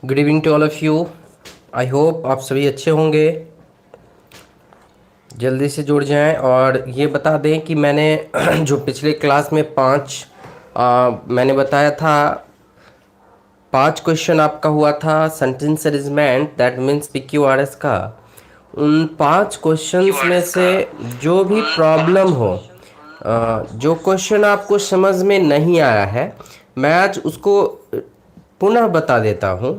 Good evening to all of you. I hope आप सभी अच्छे होंगे। जल्दी से जुड़ जाएं और ये बता दें कि मैंने जो पिछले क्लास में मैंने बताया था 5 क्वेश्चन आपका हुआ था sentence arrangement that means PQRS का। उन 5 क्वेश्चंस में से जो भी प्रॉब्लम हो, जो क्वेश्चन आपको समझ में नहीं आया है, मैं आज उसको पुनः बता देता हूँ।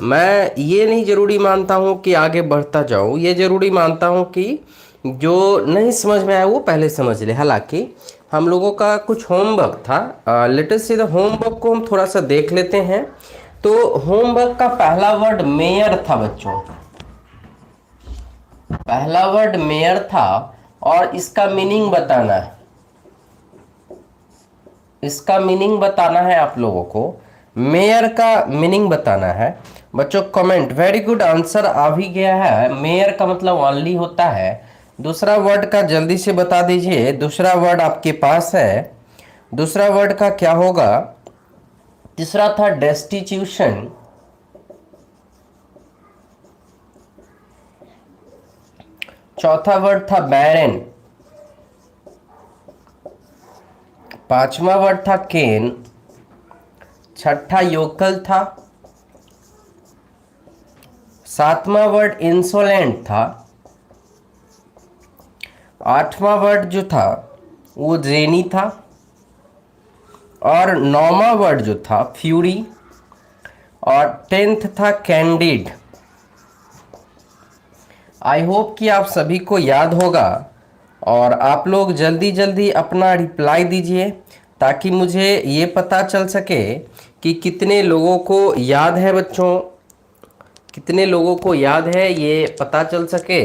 मैं ये नहीं ज़रूरी मानता हूँ कि आगे बढ़ता जाऊँ, ये ज़रूरी मानता हूँ कि जो नहीं समझ में आया वो पहले समझ ले। हालांकि हम लोगों का कुछ होमवर्क था, लेटेस्ट से होमवर्क को हम थोड़ा सा देख लेते हैं। तो होमवर्क का पहला वर्ड मेयर था बच्चों, पहला वर्ड मेयर था और इसका मीनिंग बताना है। इसका मीनिंग बताना है आप लोगों को, मेयर का मीनिंग बताना है बच्चों। कमेंट वेरी गुड, आंसर आ भी गया है। मेयर का मतलब ओनली होता है। दूसरा वर्ड का जल्दी से बता दीजिए, दूसरा वर्ड आपके पास है, दूसरा वर्ड का क्या होगा? तीसरा था डेस्टिट्यूशन, चौथा वर्ड था बैरन, पांचवा वर्ड था केन, छठा योकल था, सातवां वर्ड इंसोलेंट था, आठवां वर्ड जो था वो जेनी था, और नौवां वर्ड जो था फ्यूरी, और 10th था कैंडिड। आई होप कि आप सभी को याद होगा और आप लोग जल्दी जल्दी अपना रिप्लाई दीजिए ताकि मुझे ये पता चल सके कि कितने लोगों को याद है बच्चों, कितने लोगों को याद है, ये पता चल सके।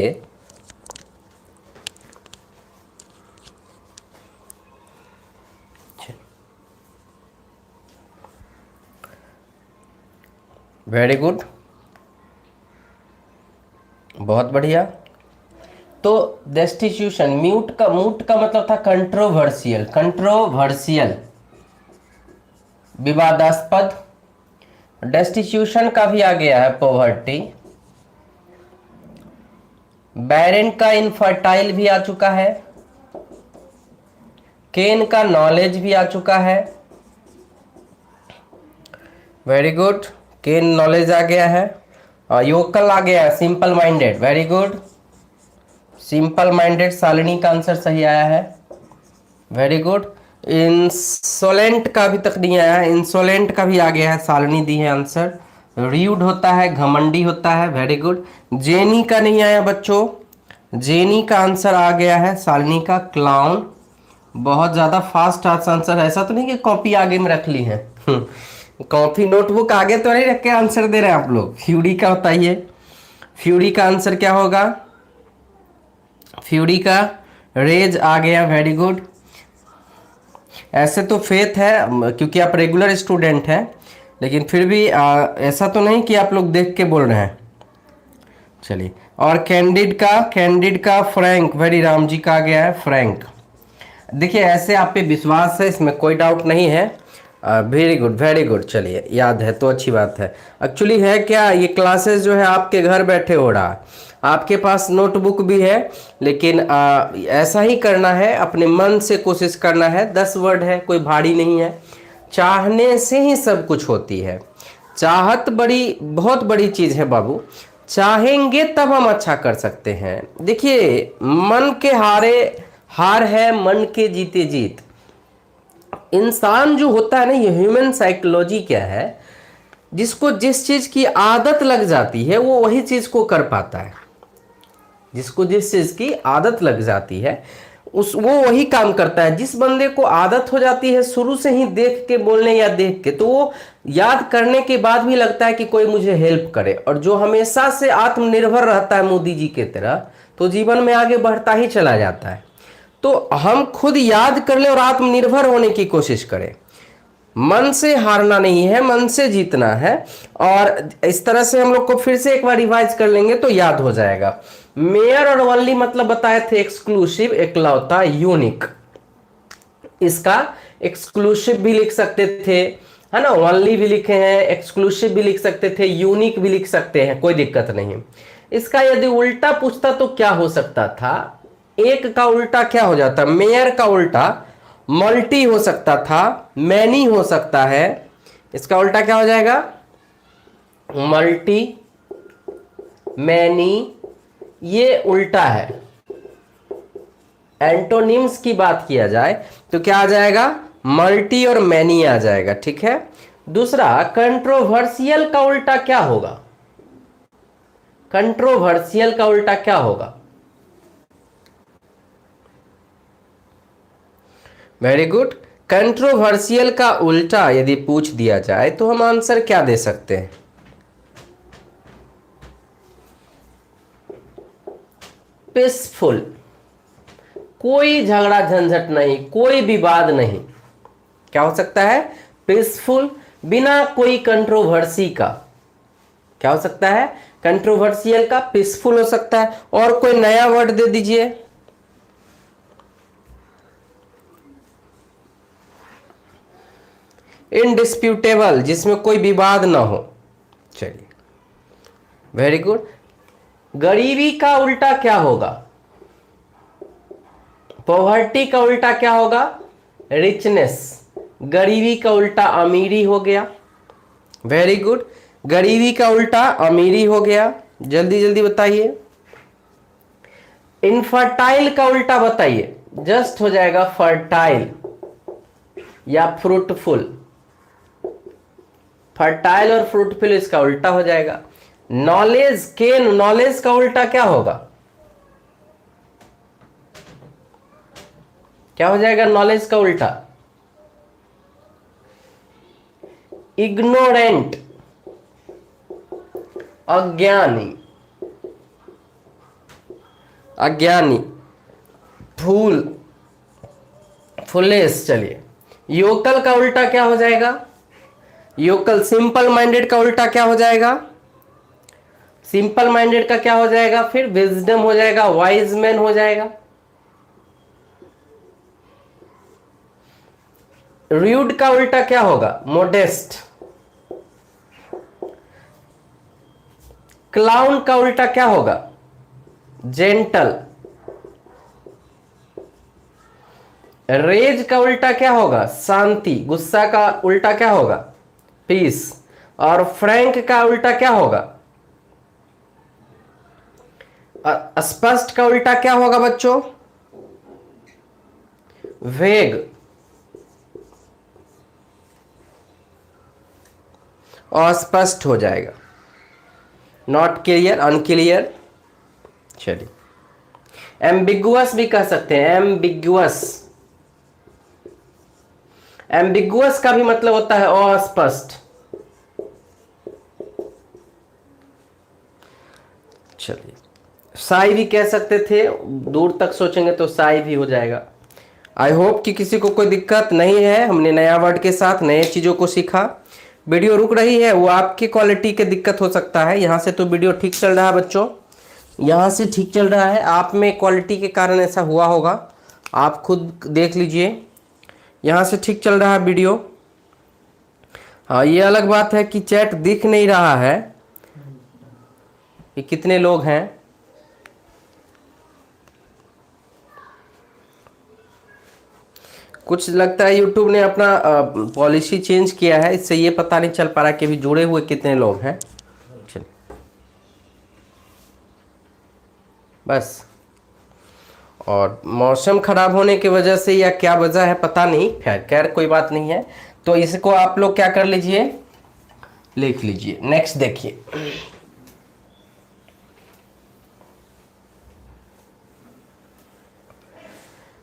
वेरी गुड, बहुत बढ़िया। तो डेस्टिट्यूशन, म्यूट का मतलब था कंट्रोवर्शियल, कंट्रोवर्शियल, विवादास्पद। डेस्टिट्यूशन का भी आ गया है पॉवर्टी। बैरन का इनफर्टाइल भी आ चुका है। केन का नॉलेज भी आ चुका है। वेरी गुड, केन नॉलेज आ गया है। योकल आ गया है, simple minded. Very good, simple minded Shalini का आंसर सही आया है। Very good. इंसोलेंट का अभी तक नहीं आया है, इंसोलेंट का भी आ गया है, शालिनी दी है आंसर। र्यूड होता है, घमंडी होता है। Very good. जेनी का नहीं आया बच्चों, जेनी का आंसर आ गया है शालिनी का, क्लाउन। बहुत ज़्यादा फास्ट आंसर, ऐसा तो नहीं कि कॉपी आगे में रख ली है कॉपी नोटबुक आगे तो नहीं रख के आंसर दे रहे हैं आप लोग। फ्यूरी का बताइए, फ्यूरी का आंसर क्या होगा? फ्यूरी का रेज आ गया। Very good. ऐसे तो फेथ है क्योंकि आप रेगुलर स्टूडेंट हैं, लेकिन फिर भी ऐसा तो नहीं कि आप लोग देख के बोल रहे हैं। चलिए, और कैंडिड का फ्रैंक, वेरी राम जी का आ गया है फ्रैंक। देखिए ऐसे आप पे विश्वास है, इसमें कोई डाउट नहीं है। Very good, very good. चलिए, याद है तो अच्छी बात है। एक्चुअली है क्या, ये क्लासेस जो है आपके घर बैठे हो रहा है, आपके पास नोटबुक भी है, लेकिन ऐसा ही करना है, अपने मन से कोशिश करना है। 10 वर्ड है, कोई भारी नहीं है। चाहने से ही सब कुछ होती है। चाहत बड़ी, बहुत बड़ी चीज़ है बाबू। चाहेंगे तब हम अच्छा कर सकते हैं। देखिए, मन के हारे हार है, मन के जीते जीत। इंसान जो होता है ना, ये ह्यूमन साइकोलॉजी क्या है, जिसको जिस चीज की आदत लग जाती है वो वही चीज को कर पाता है। जिसको जिस चीज की आदत लग जाती है वो वही काम करता है। जिस बंदे को आदत हो जाती है शुरू से ही देख के बोलने या देख के, तो वो याद करने के बाद भी लगता है कि कोई मुझे हेल्प करे। और जो हमेशा से आत्मनिर्भर रहता है मोदी जी के तरह, तो जीवन में आगे बढ़ता ही चला जाता है। तो हम खुद याद कर ले और आत्मनिर्भर होने की कोशिश करें। मन से हारना नहीं है, मन से जीतना है। और इस तरह से हम लोग को फिर से एक बार रिवाइज कर लेंगे तो याद हो जाएगा। मेयर और ओनली मतलब बताए थे एक्सक्लूसिव, एकलौता, यूनिक। इसका एक्सक्लूसिव भी लिख सकते थे है ना, ओनली भी लिखे हैं, एक्सक्लूसिव भी लिख सकते थे, यूनिक भी लिख सकते हैं, कोई दिक्कत नहीं। इसका यदि उल्टा पूछता तो क्या हो सकता था, एक का उल्टा क्या हो जाता, मेयर का उल्टा मल्टी हो सकता था, मैनी हो सकता है, इसका उल्टा क्या हो जाएगा, मल्टी, मैनी, ये उल्टा है। एंटोनिम्स की बात किया जाए तो क्या आ जाएगा, मल्टी और मैनी आ जाएगा, ठीक है। दूसरा, कंट्रोवर्शियल का उल्टा क्या होगा, कंट्रोवर्शियल का उल्टा क्या होगा, वेरी गुड। कंट्रोवर्शियल का उल्टा यदि पूछ दिया जाए तो हम आंसर क्या दे सकते हैं, पीसफुल, कोई झगड़ा झंझट नहीं, कोई विवाद नहीं, क्या हो सकता है, पीसफुल, बिना कोई कंट्रोवर्सी का, क्या हो सकता है, कंट्रोवर्शियल का पीसफुल हो सकता है। और कोई नया वर्ड दे दीजिए, इनडिस्प्यूटेबल, जिसमें कोई विवाद ना हो। चलिए, वेरी गुड। गरीबी का उल्टा क्या होगा, पॉवर्टी का उल्टा क्या होगा, रिचनेस, गरीबी का उल्टा अमीरी हो गया, वेरी गुड, गरीबी का उल्टा अमीरी हो गया। जल्दी जल्दी बताइए। इनफर्टाइल का उल्टा बताइए, जस्ट हो जाएगा फर्टाइल या फ्रूटफुल, फर्टाइल और फ्रूटफुल इसका उल्टा हो जाएगा। नॉलेज के, नॉलेज का उल्टा क्या होगा, क्या हो जाएगा नॉलेज का उल्टा, इग्नोरेंट, अज्ञानी, अज्ञानी, फूल, फुलेस। चलिए, योकल का उल्टा क्या हो जाएगा, योकल, सिंपल माइंडेड का उल्टा क्या हो जाएगा, सिंपल माइंडेड का क्या हो जाएगा, फिर विजडम हो जाएगा, वाइज मैन हो जाएगा। रूड का उल्टा क्या होगा, मोडेस्ट। क्लाउन का उल्टा क्या होगा, जेंटल। रेज का उल्टा क्या होगा, शांति। गुस्सा का उल्टा क्या होगा, पीस। और फ्रैंक का उल्टा क्या होगा, स्पष्ट का उल्टा क्या होगा बच्चों, वेग। अस्पष्ट हो जाएगा, नॉट क्लियर, अनक्लियर। चलिए, एम्बिगुअस भी कह सकते हैं, एम्बिगुअस, एम्बिगुअस का भी मतलब होता है अस्पष्ट। चलिए, साई भी कह सकते थे, दूर तक सोचेंगे तो साई भी हो जाएगा। आई होप कि किसी को कोई दिक्कत नहीं है, हमने नया वर्ड के साथ नए चीज़ों को सीखा। वीडियो रुक रही है वो आपकी क्वालिटी के दिक्कत हो सकता है, यहाँ से तो वीडियो ठीक चल रहा है बच्चों, यहाँ से ठीक चल रहा है, आप में क्वालिटी के कारण ऐसा हुआ होगा, आप खुद देख लीजिए, यहाँ से ठीक चल रहा है वीडियो। हाँ, ये अलग बात है कि चैट दिख नहीं रहा है कि कितने लोग हैं। कुछ लगता है यूट्यूब ने अपना पॉलिसी चेंज किया है, इससे ये पता नहीं चल पा रहा कि अभी जुड़े हुए कितने लोग हैं। चलिए, बस, और मौसम खराब होने की वजह से या क्या वजह है पता नहीं, खैर कोई बात नहीं है। तो इसको आप लोग क्या कर लीजिए, लिख लीजिए। नेक्स्ट देखिए,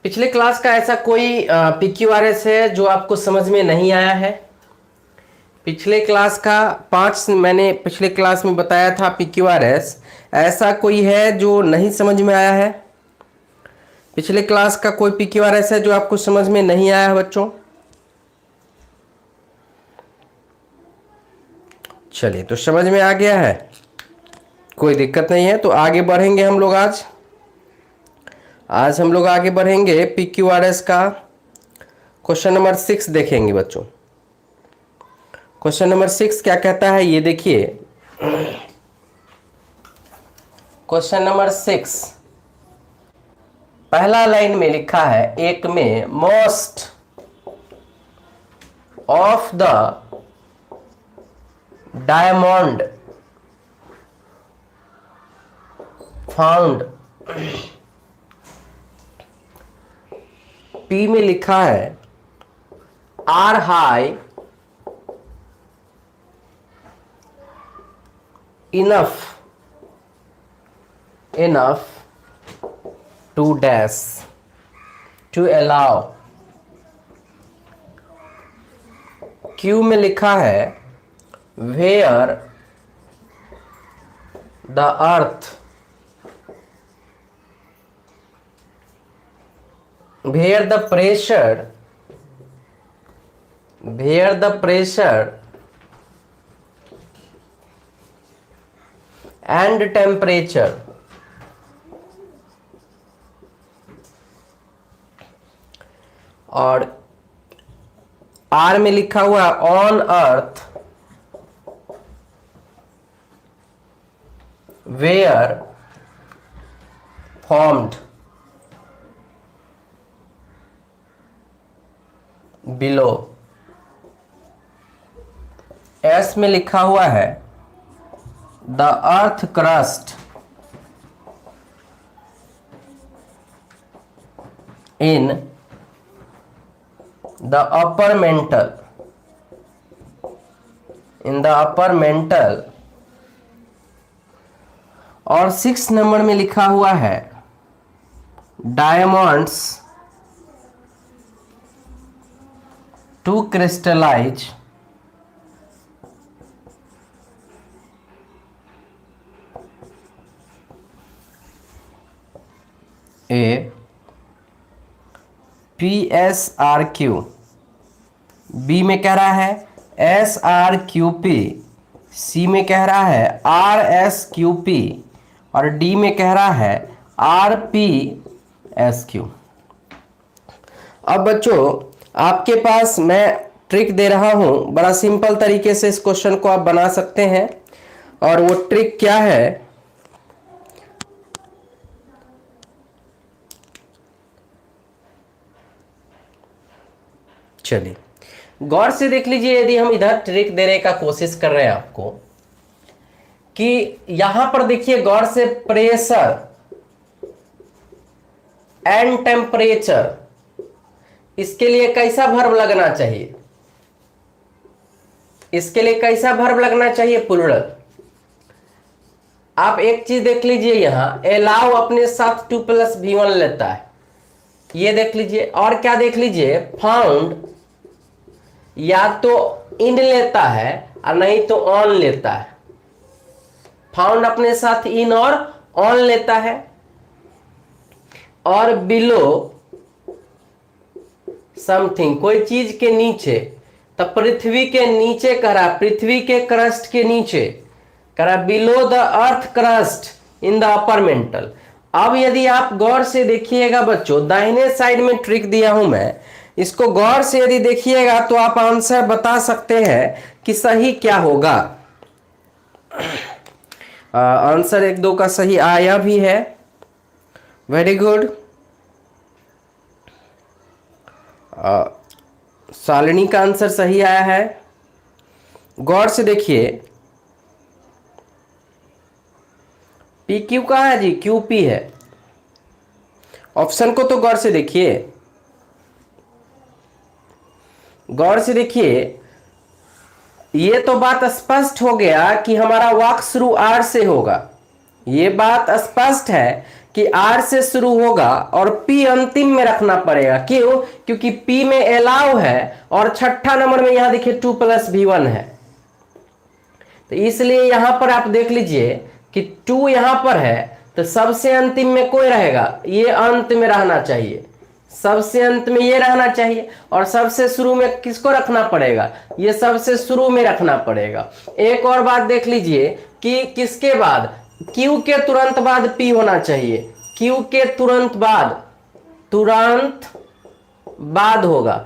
पिछले क्लास का ऐसा कोई PQRS है जो आपको समझ में नहीं आया है, पिछले क्लास का 5 मैंने पिछले क्लास में बताया था PQRS, ऐसा कोई है जो नहीं समझ में आया है, पिछले क्लास का कोई PQRS है जो आपको समझ में नहीं आया है बच्चों। चलिए, तो समझ में आ गया है, कोई दिक्कत नहीं है। तो आगे बढ़ेंगे हम लोग, आज हम लोग आगे बढ़ेंगे, PQRS का क्वेश्चन नंबर 6 देखेंगे बच्चों। क्वेश्चन नंबर 6 क्या कहता है ये देखिए। क्वेश्चन नंबर 6 पहला लाइन में लिखा है, एक में most of the diamond found, P में लिखा है are high enough to dash to allow, Q में लिखा है where the earth where the pressure and temperature और आर में लिखा हुआ on earth were formed below, S में लिखा हुआ है the earth crust in the upper mantle, और 6 नंबर में लिखा हुआ है diamonds to crystallise A PSRQ, B में कह रहा है SRQP, सी में कह रहा है RSQP और डी में कह रहा है RPSQ। अब बच्चों आपके पास मैं ट्रिक दे रहा हूं, बड़ा सिंपल तरीके से इस क्वेश्चन को आप बना सकते हैं। और वो ट्रिक क्या है, चलिए गौर से देख लीजिए। यदि हम इधर ट्रिक देने का कोशिश कर रहे हैं आपको, कि यहां पर देखिए गौर से, प्रेशर एंड टेम्परेचर, इसके लिए कैसा वर्ब लगना चाहिए, इसके लिए कैसा वर्ब लगना चाहिए, प्लूरल। आप एक चीज देख लीजिए, यहां अलाउ अपने साथ 2+V1 लेता है, ये देख लीजिए। और क्या देख लीजिए, फाउंड या तो इन लेता है और नहीं तो ऑन लेता है। फाउंड अपने साथ इन और ऑन लेता है। और बिलो समथिंग, कोई चीज के नीचे, तो पृथ्वी के नीचे करा, पृथ्वी के क्रस्ट के नीचे करा, below the earth crust in the upper mental. अब यदि आप गौर से देखिएगा बच्चों, दाहिने साइड में ट्रिक दिया हूं मैं, इसको गौर से यदि देखिएगा तो आप आंसर बता सकते हैं कि सही क्या होगा। आंसर 1-2 का सही आया भी है, वेरी गुड। शालिनी का आंसर सही आया है। गौर से देखिए, पी क्यू कहाँ है जी, क्यू पी है। ऑप्शन को तो गौर से देखिए, गौर से देखिए, ये तो बात स्पष्ट हो गया कि हमारा वाक शुरू आर से होगा। ये बात स्पष्ट है कि आर से शुरू होगा और पी अंतिम में रखना पड़ेगा। क्यों? क्योंकि पी में अलाउ है और छठा नंबर में यहां देखिए 2+V1 है, तो इसलिए यहां पर आप देख लीजिए कि 2 यहां पर है, तो सबसे अंतिम में कोई रहेगा, ये अंत में रहना चाहिए, सबसे अंत में ये रहना चाहिए। और सबसे शुरू में किसको रखना पड़ेगा, ये सबसे शुरू में रखना पड़ेगा। एक और बात देख लीजिए कि किसके बाद, क्यू के तुरंत बाद पी होना चाहिए, क्यू के तुरंत बाद होगा।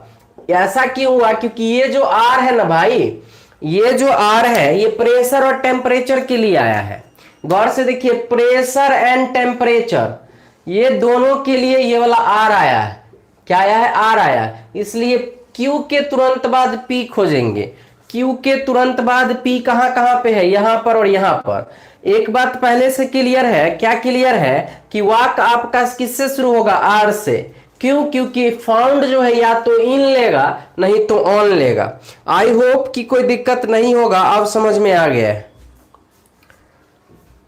ऐसा क्यों हुआ? क्योंकि ये जो आर है ना भाई, ये जो आर है ये प्रेशर और टेम्परेचर के लिए आया है। गौर से देखिए, प्रेशर एंड टेम्परेचर ये दोनों के लिए ये वाला आर आया है। क्या आया है? आर आया है। इसलिए क्यू के तुरंत बाद पी खोजेंगे। क्यू के तुरंत बाद पी कहां कहां पे है? यहां पर और यहां पर। एक बात पहले से क्लियर है। क्या क्लियर है? कि वाक आपका किससे शुरू होगा? आर से। क्यों? क्योंकि फाउंड जो है या तो इन लेगा नहीं तो ऑन लेगा। आई होप कि कोई दिक्कत नहीं होगा, अब समझ में आ गया है।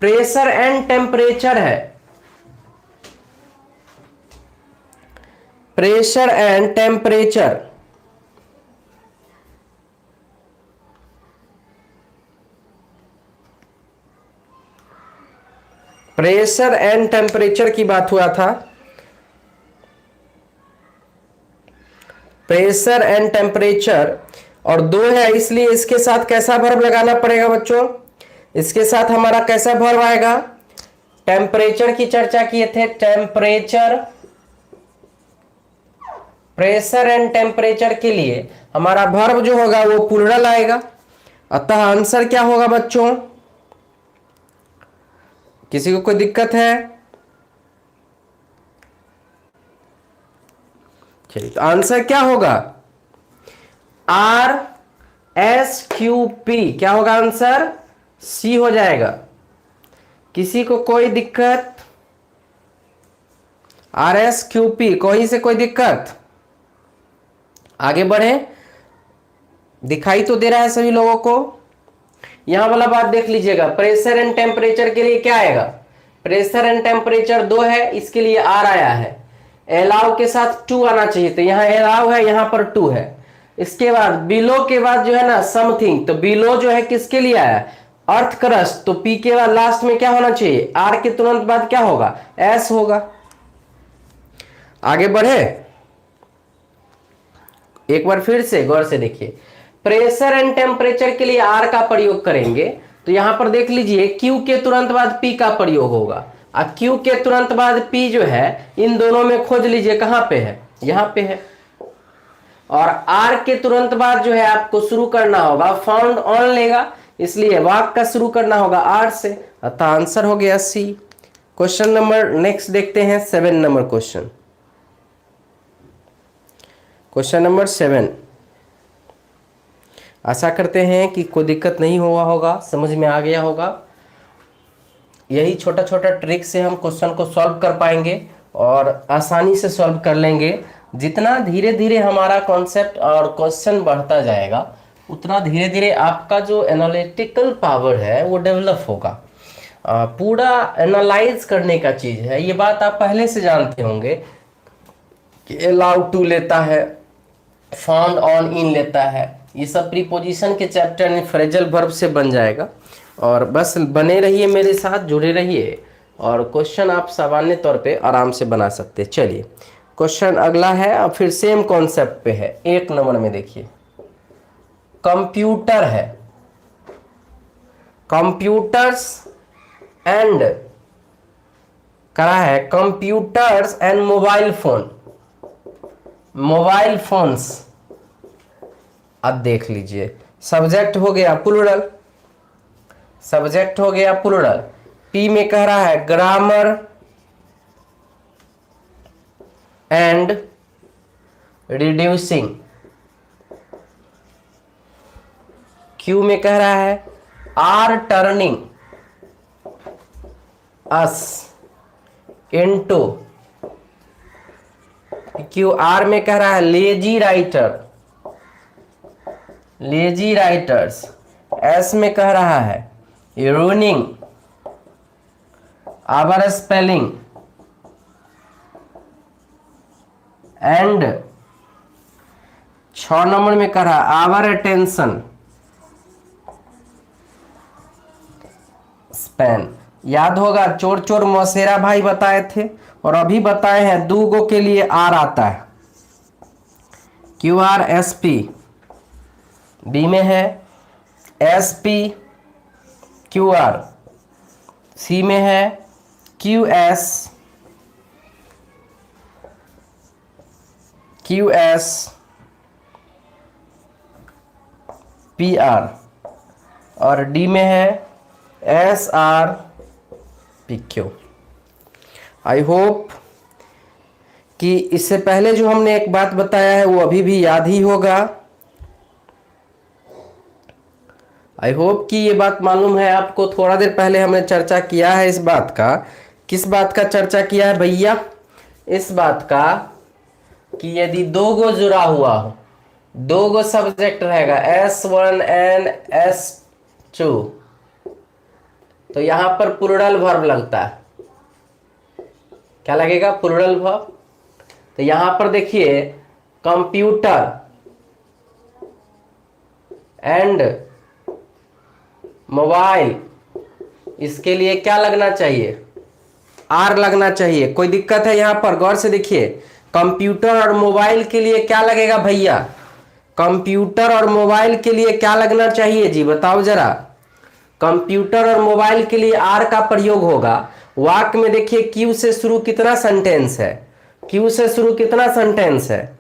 प्रेशर एंड टेम्परेचर है, pressure and temperature. Pressure and temperature की बात हुआ था। प्रेशर एंड टेम्परेचर और दो है, इसलिए इसके साथ कैसा वर्ब लगाना पड़ेगा बच्चों? इसके साथ हमारा कैसा वर्ब आएगा? टेम्परेचर की चर्चा किए थे, टेम्परेचर। प्रेशर एंड टेम्परेचर के लिए हमारा वर्ब जो होगा वो प्लूरल आएगा। अतः आंसर क्या होगा बच्चों? किसी को कोई दिक्कत है? चलिए, तो आंसर क्या होगा? RSQP। क्या होगा आंसर? सी हो जाएगा। किसी को कोई दिक्कत? RSQP कोई से कोई दिक्कत? आगे बढ़े, दिखाई तो दे रहा है सभी लोगों को। यहां वाला बात देख लीजिएगा, प्रेशर एंड टेम्परेचर के लिए क्या आएगा? प्रेशर एंड टेम्परेचर दो है, इसके लिए आर आया है। अलाउ के साथ टू आना चाहिए, तो यहां अलाउ है, यहां पर टू है। इसके बाद बिलो के बाद जो है ना समथिंग, तो बिलो जो है किसके लिए आया? Earth crust. तो पी के बाद लास्ट में क्या होना चाहिए? आर के तुरंत बाद क्या होगा? एस होगा। आगे बढ़े, एक बार फिर से गौर से देखिए। प्रेशर एंड टेम्परेचर के लिए आर का प्रयोग करेंगे, तो यहां पर देख लीजिए क्यू के तुरंत बाद पी का प्रयोग होगा। और क्यू के तुरंत बाद पी जो है, इन दोनों में खोज लीजिए कहां पे है? यहां पे है। और आर के तुरंत बाद जो है आपको शुरू करना होगा, फाउंड ऑन लेगा, इसलिए वाक का शुरू करना होगा आर से। अतः आंसर हो गया सी। क्वेश्चन नंबर नेक्स्ट देखते हैं, 7 नंबर क्वेश्चन। Question number 7। आशा करते हैं कि कोई दिक्कत नहीं हुआ होगा, समझ में आ गया होगा। यही छोटा छोटा ट्रिक से हम क्वेश्चन को सॉल्व कर पाएंगे और आसानी से सॉल्व कर लेंगे। जितना धीरे धीरे हमारा कॉन्सेप्ट और क्वेश्चन बढ़ता जाएगा, उतना धीरे धीरे आपका जो एनालिटिकल पावर है वो डेवलप होगा। पूरा एनालाइज करने का चीज़ है, ये बात आप पहले से जानते होंगे कि अलाउ टू लेता है, फाउंड ऑन इन लेता है, ये सब प्रीपोजिशन के चैप्टर में फ्रेजल वर्ब से बन जाएगा। और बस बने रहिए मेरे साथ, जुड़े रहिए और क्वेश्चन आप सामान्य तौर पे आराम से बना सकते हैं। चलिए क्वेश्चन अगला है, अब फिर सेम कॉन्सेप्ट पे है। 1 नंबर में देखिए, कंप्यूटर है, कंप्यूटर्स एंड करा है, computers and mobile phone, mobile phones. अब देख लीजिए, सब्जेक्ट हो गया प्लूरल, सब्जेक्ट हो गया प्लूरल। पी में कह रहा है ग्रामर एंड रिड्यूसिंग। क्यू में कह रहा है are turning us into. Q R में कह रहा है lazy writer, lazy writers. S में कह रहा है रूनिंग आवर स्पेलिंग एंड 6 नंबर में कह रहा है आवर अटेंशन स्पैन। याद होगा चोर चोर मौसेरा भाई बताए थे और अभी बताए हैं, दूगो के लिए आर आता है, Q R S P. B में है S P Q R. C में है क्यू एस पी आर। और डी में है SRPQ। आई होप कि इससे पहले जो हमने एक बात बताया है वो अभी भी याद ही होगा। आई होप कि ये बात मालूम है आपको। थोड़ा देर पहले हमने चर्चा किया है इस बात का। किस बात का चर्चा किया है भैया? इस बात का कि यदि दो गो जुड़ा हुआ हो, दो गो सब्जेक्ट रहेगा S1 एंड S2, तो यहां पर प्लूरल वर्ब लगता है। क्या लगेगा? Plural verb. तो यहां पर देखिए कंप्यूटर एंड मोबाइल, इसके लिए क्या लगना चाहिए? आर लगना चाहिए। कोई दिक्कत है यहां पर? गौर से देखिए, कंप्यूटर और मोबाइल के लिए क्या लगेगा भैया? कंप्यूटर और मोबाइल के लिए क्या लगना चाहिए जी, बताओ जरा। कंप्यूटर और मोबाइल के लिए आर का प्रयोग होगा। वाक्य में देखिए क्यू से शुरू कितना सेंटेंस है, क्यू से शुरू कितना सेंटेंस है,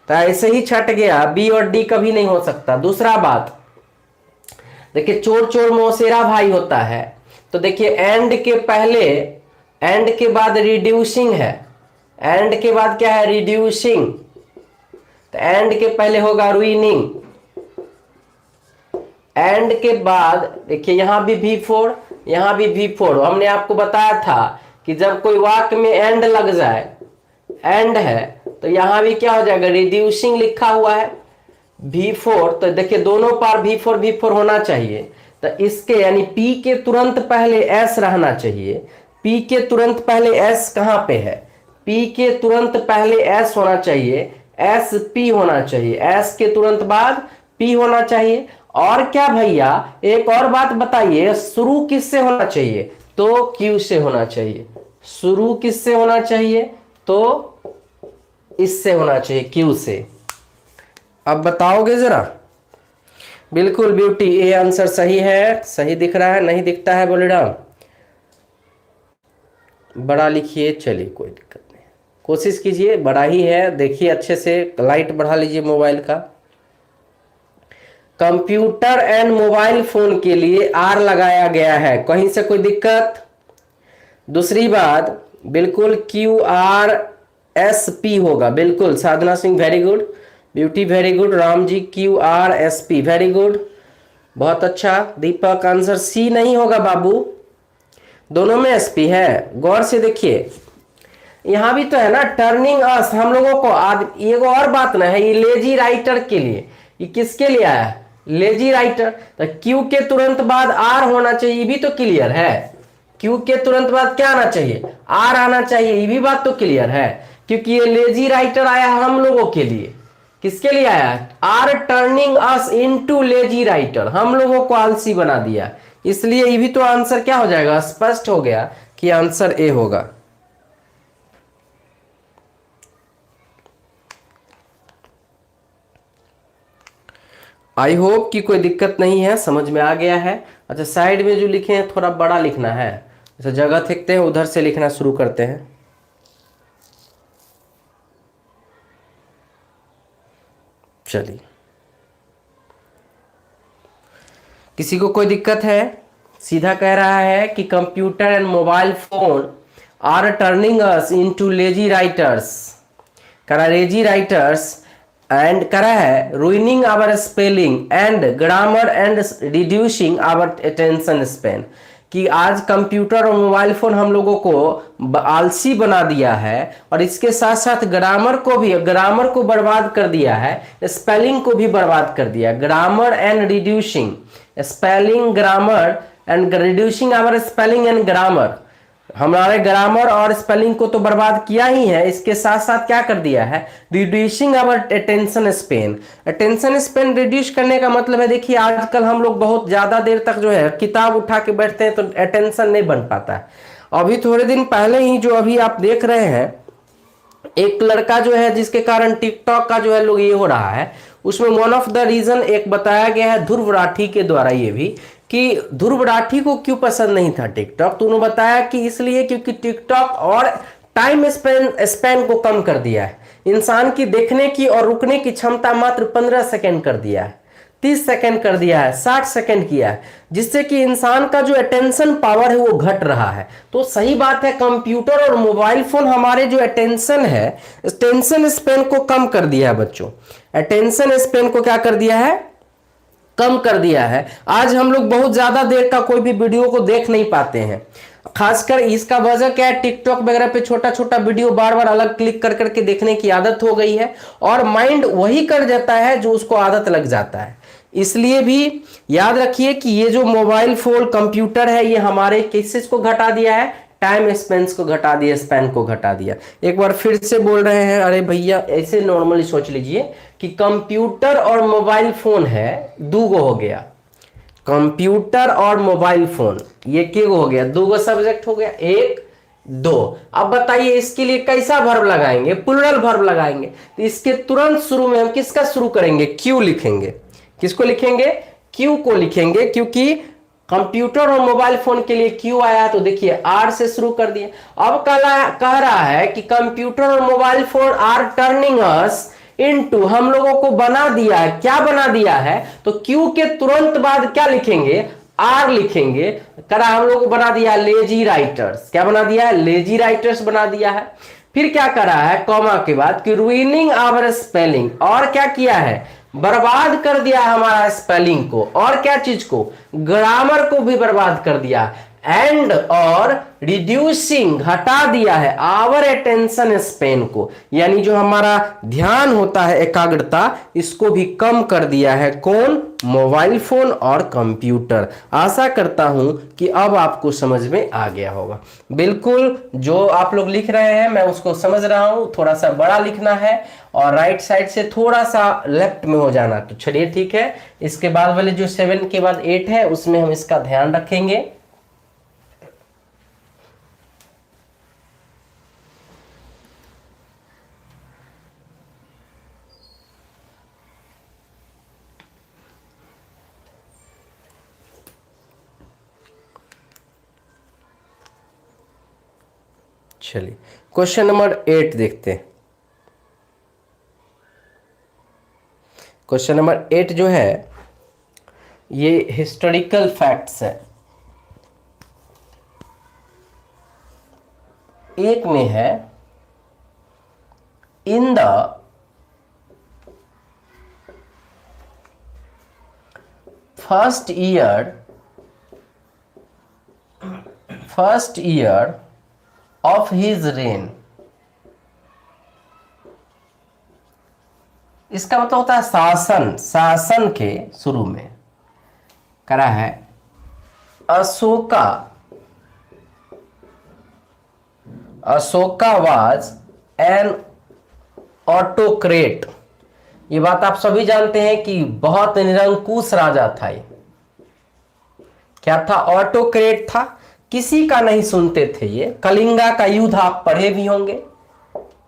तो ऐसे ही छट गया। बी और डी कभी नहीं हो सकता। दूसरा बात देखिए, चोर चोर मौसेरा भाई होता है, तो देखिए एंड के पहले, एंड के बाद रिड्यूसिंग है। एंड के बाद क्या है? रिड्यूसिंग। तो एंड के पहले होगा रुइनिंग। एंड के बाद देखिए यहां भी V4, यहां भी V4। हमने आपको बताया था कि जब कोई वाक्य में एंड लग जाए, एंड है, तो यहां भी क्या हो जाएगा? रिड्यूसिंग लिखा हुआ है V4। तो देखिए दोनों पार V4 V4 होना चाहिए। तो इसके यानी P के तुरंत पहले S रहना चाहिए। P के तुरंत पहले S कहां पे है? P के तुरंत पहले S होना चाहिए, SP होना चाहिए। S के तुरंत बाद P होना चाहिए। और क्या भैया, एक और बात बताइए, शुरू किससे होना चाहिए? तो Q से होना चाहिए। शुरू किससे होना चाहिए? तो इससे होना चाहिए, Q से। अब बताओगे जरा? बिल्कुल ब्यूटी, ए आंसर सही है। सही दिख रहा है? नहीं दिखता है बोले राम? बड़ा लिखिए, चलिए कोई दिक्कत नहीं, कोशिश कीजिए, बड़ा ही है। देखिए अच्छे से, लाइट बढ़ा लीजिए मोबाइल का। कंप्यूटर एंड मोबाइल फोन के लिए आर लगाया गया है, कहीं से कोई दिक्कत? दूसरी बात, बिल्कुल QRSP होगा। बिल्कुल Sadhana Singh, very good. Beauty very good. Ram ji QRSP, very good, बहुत अच्छा। दीपक आंसर सी नहीं होगा बाबू, दोनों में SP है। गौर से देखिए, यहां भी तो है ना टर्निंग अस। हम लोगों को आज ये और बात ना है, ये लेजी राइटर के लिए। ये किसके लिए आया है? Lazy writer. तो क्यू के तुरंत बाद आर होना चाहिए, ये भी तो क्लियर है। क्यू के तुरंत बाद क्या आना चाहिए? आर आना चाहिए, ये भी बात तो क्लियर है। क्योंकि ये लेजी राइटर आया है हम लोगों के लिए। किसके लिए आया है? Are turning us into lazy writer, हम लोगों को आलसी बना दिया। इसलिए ये भी तो आंसर क्या हो जाएगा? स्पष्ट हो गया कि आंसर ए होगा। आई होप कि कोई दिक्कत नहीं है, समझ में आ गया है। अच्छा, साइड में जो लिखे हैं थोड़ा बड़ा लिखना है। अच्छा, जगह देखते हैं, उधर से लिखना शुरू करते हैं। चलिए, किसी को कोई दिक्कत है? सीधा कह रहा है कि computer and mobile phone are turning us into lazy writers, करा लेजी राइटर्स एंड करा है ruining our spelling and grammar and reducing our attention span. कि आज कंप्यूटर और मोबाइल फोन हम लोगों को आलसी बना दिया है, और इसके साथ साथ ग्रामर को बर्बाद कर दिया है, स्पेलिंग को भी बर्बाद कर दिया। Grammar and reducing spelling, grammar and reducing our spelling and grammar, हमारे ग्रामर और स्पेलिंग को तो बर्बाद किया ही है, इसके साथ साथ क्या कर दिया है? Reducing our attention span. Attention span reduce करने का मतलब है, देखिए आजकल हम लोग बहुत ज्यादा देर तक जो है किताब उठा के बैठते हैं, तो अटेंशन नहीं बन पाता है। अभी थोड़े दिन पहले ही जो अभी आप देख रहे हैं, एक लड़का जो है जिसके कारण टिकटॉक का जो है लोग ये हो रहा है, उसमें वन ऑफ द रीजन एक बताया गया है ध्रुव राठी के द्वारा ये भी, कि ध्रुव राठी को क्यों पसंद नहीं था टिकटॉक। तो उन्होंने बताया कि इसलिए क्योंकि टिकटॉक और टाइम स्पेन को कम कर दिया है। इंसान की देखने की और रुकने की क्षमता मात्र 15 सेकेंड कर दिया है। 30 सेकंड कर दिया है, 60 सेकंड किया है, जिससे कि इंसान का जो अटेंशन पावर है वो घट रहा है। तो सही बात है, कंप्यूटर और मोबाइल फोन हमारे जो अटेंशन है, अटेंशन स्पेन को कम कर दिया है बच्चों। अटेंशन स्पेन को क्या कर दिया है, कम कर दिया है। आज हम लोग बहुत ज्यादा देर का कोई भी वीडियो को देख नहीं पाते हैं। खासकर इसका वजह क्या है, टिकटॉक वगैरह पे छोटा छोटा वीडियो बार बार अलग क्लिक कर करके देखने की आदत हो गई है, और माइंड वही कर जाता है जो उसको आदत लग जाता है। इसलिए भी याद रखिए कि ये जो मोबाइल फोन कंप्यूटर है, ये हमारे किस चीज को घटा दिया है, टाइम स्पेंस को घटा दिया, स्पेन को घटा दिया। एक बार फिर से बोल रहे हैं, अरे भैया ऐसे नॉर्मली सोच लीजिए कि कंप्यूटर और मोबाइल फोन है, दो गो हो गया। कंप्यूटर और मोबाइल फोन ये क्या हो गया, दो गो सब्जेक्ट हो गया, एक दो। अब बताइए इसके लिए कैसा वर्ब लगाएंगे, प्लूरल वर्ब लगाएंगे। तो इसके तुरंत शुरू में हम किसका शुरू करेंगे, क्यू लिखेंगे। किसको लिखेंगे, क्यू को लिखेंगे, क्योंकि कंप्यूटर और मोबाइल फोन के लिए क्यू आया, तो देखिए आर से शुरू कर दिए। अब कह रहा है कि कंप्यूटर और mobile phone are turning us into, हम लोगों को बना दिया है, क्या बना दिया है, तो क्यू के तुरंत बाद क्या लिखेंगे, आर लिखेंगे। करा हम लोगों को बना दिया लेजी राइटर्स, क्या बना दिया है, लेजी राइटर्स बना दिया है। फिर क्या करा है, कॉमा के बाद कि रूइनिंग आवर स्पेलिंग, और क्या किया है, बर्बाद कर दिया हमारा स्पेलिंग को, और क्या चीज को, ग्रामर को भी बर्बाद कर दिया। एंड और रिड्यूसिंग, घटा दिया है आवर अटेंशन स्पेन को, यानी जो हमारा ध्यान होता है, एकाग्रता, इसको भी कम कर दिया है। कौन, मोबाइल फोन और कंप्यूटर। आशा करता हूं कि अब आपको समझ में आ गया होगा। बिल्कुल जो आप लोग लिख रहे हैं मैं उसको समझ रहा हूं, थोड़ा सा बड़ा लिखना है और राइट साइड से थोड़ा सा लेफ्ट में हो जाना। तो चलिए ठीक है, इसके बाद वाले जो 7 के बाद 8 है उसमें हम इसका ध्यान रखेंगे। चलिए क्वेश्चन नंबर 8 देखते हैं। क्वेश्चन नंबर 8 जो है ये हिस्टोरिकल फैक्ट्स है। एक में है, in the first year of his reign, इसका मतलब होता है शासन, शासन के शुरू में। करा है अशोका वाज एन ऑटोक्रेट। ये बात आप सभी जानते हैं कि बहुत निरंकुश राजा था। ये क्या था, ऑटोक्रेट था, किसी का नहीं सुनते थे। ये कलिंगा का युद्ध आप पढ़े भी होंगे।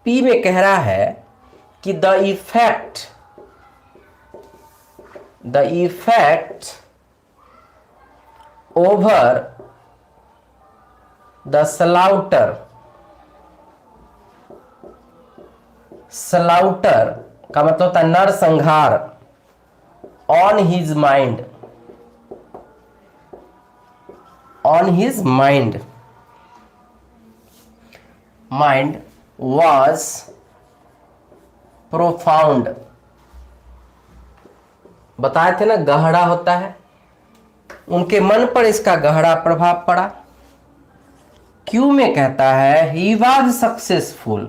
पी में कह रहा है कि the effect over the slaughter का मतलब होता है नरसंहार, on his mind was profound। बताए थे ना, गहरा होता है, उनके मन पर इसका गहरा प्रभाव पड़ा। क्यू में कहता है he was successful,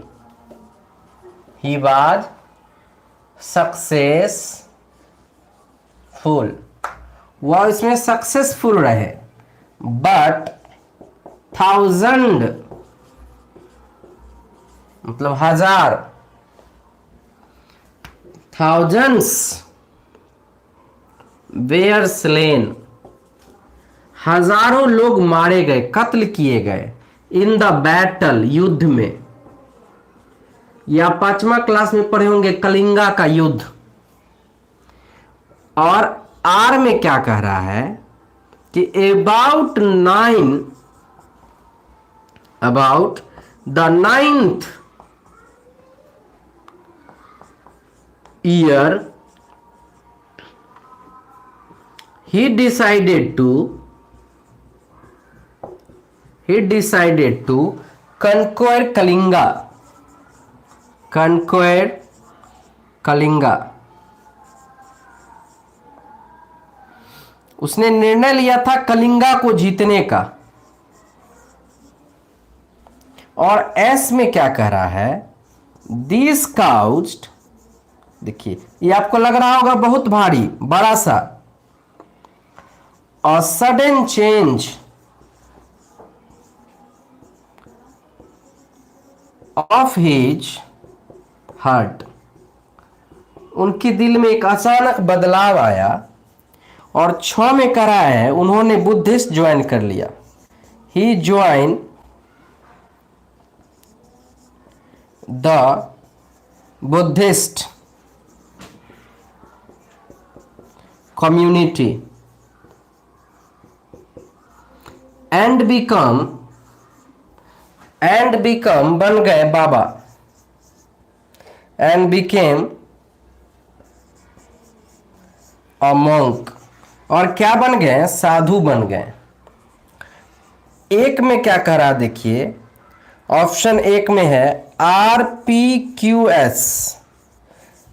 वह इसमें सक्सेसफुल रहे, बट 1000 मतलब हजार, thousands were slain, हजारों लोग मारे गए, कत्ल किए गए, इन द बैटल युद्ध में। या 5वां क्लास में पढ़े होंगे कलिंगा का युद्ध। और आर में क्या कह रहा है कि about the 9th year he decided to conquer Kalinga. उसने निर्णय लिया था कलिंगा को जीतने का। और एस में क्या कह रहा है, दिस काउज्ड, देखिए ये आपको लग रहा होगा बहुत भारी, बड़ा सा, a sudden change of his heart, उनके दिल में एक अचानक बदलाव आया। और 6 में कह रहा है उन्होंने बुद्धिस्ट ज्वाइन कर लिया, he join the Buddhist community and become बन गए बाबा, एंड बिकेम अ monk, और क्या बन गए, साधु बन गए। एक में क्या कह रहा देखिए, ऑप्शन एक में है RPQS,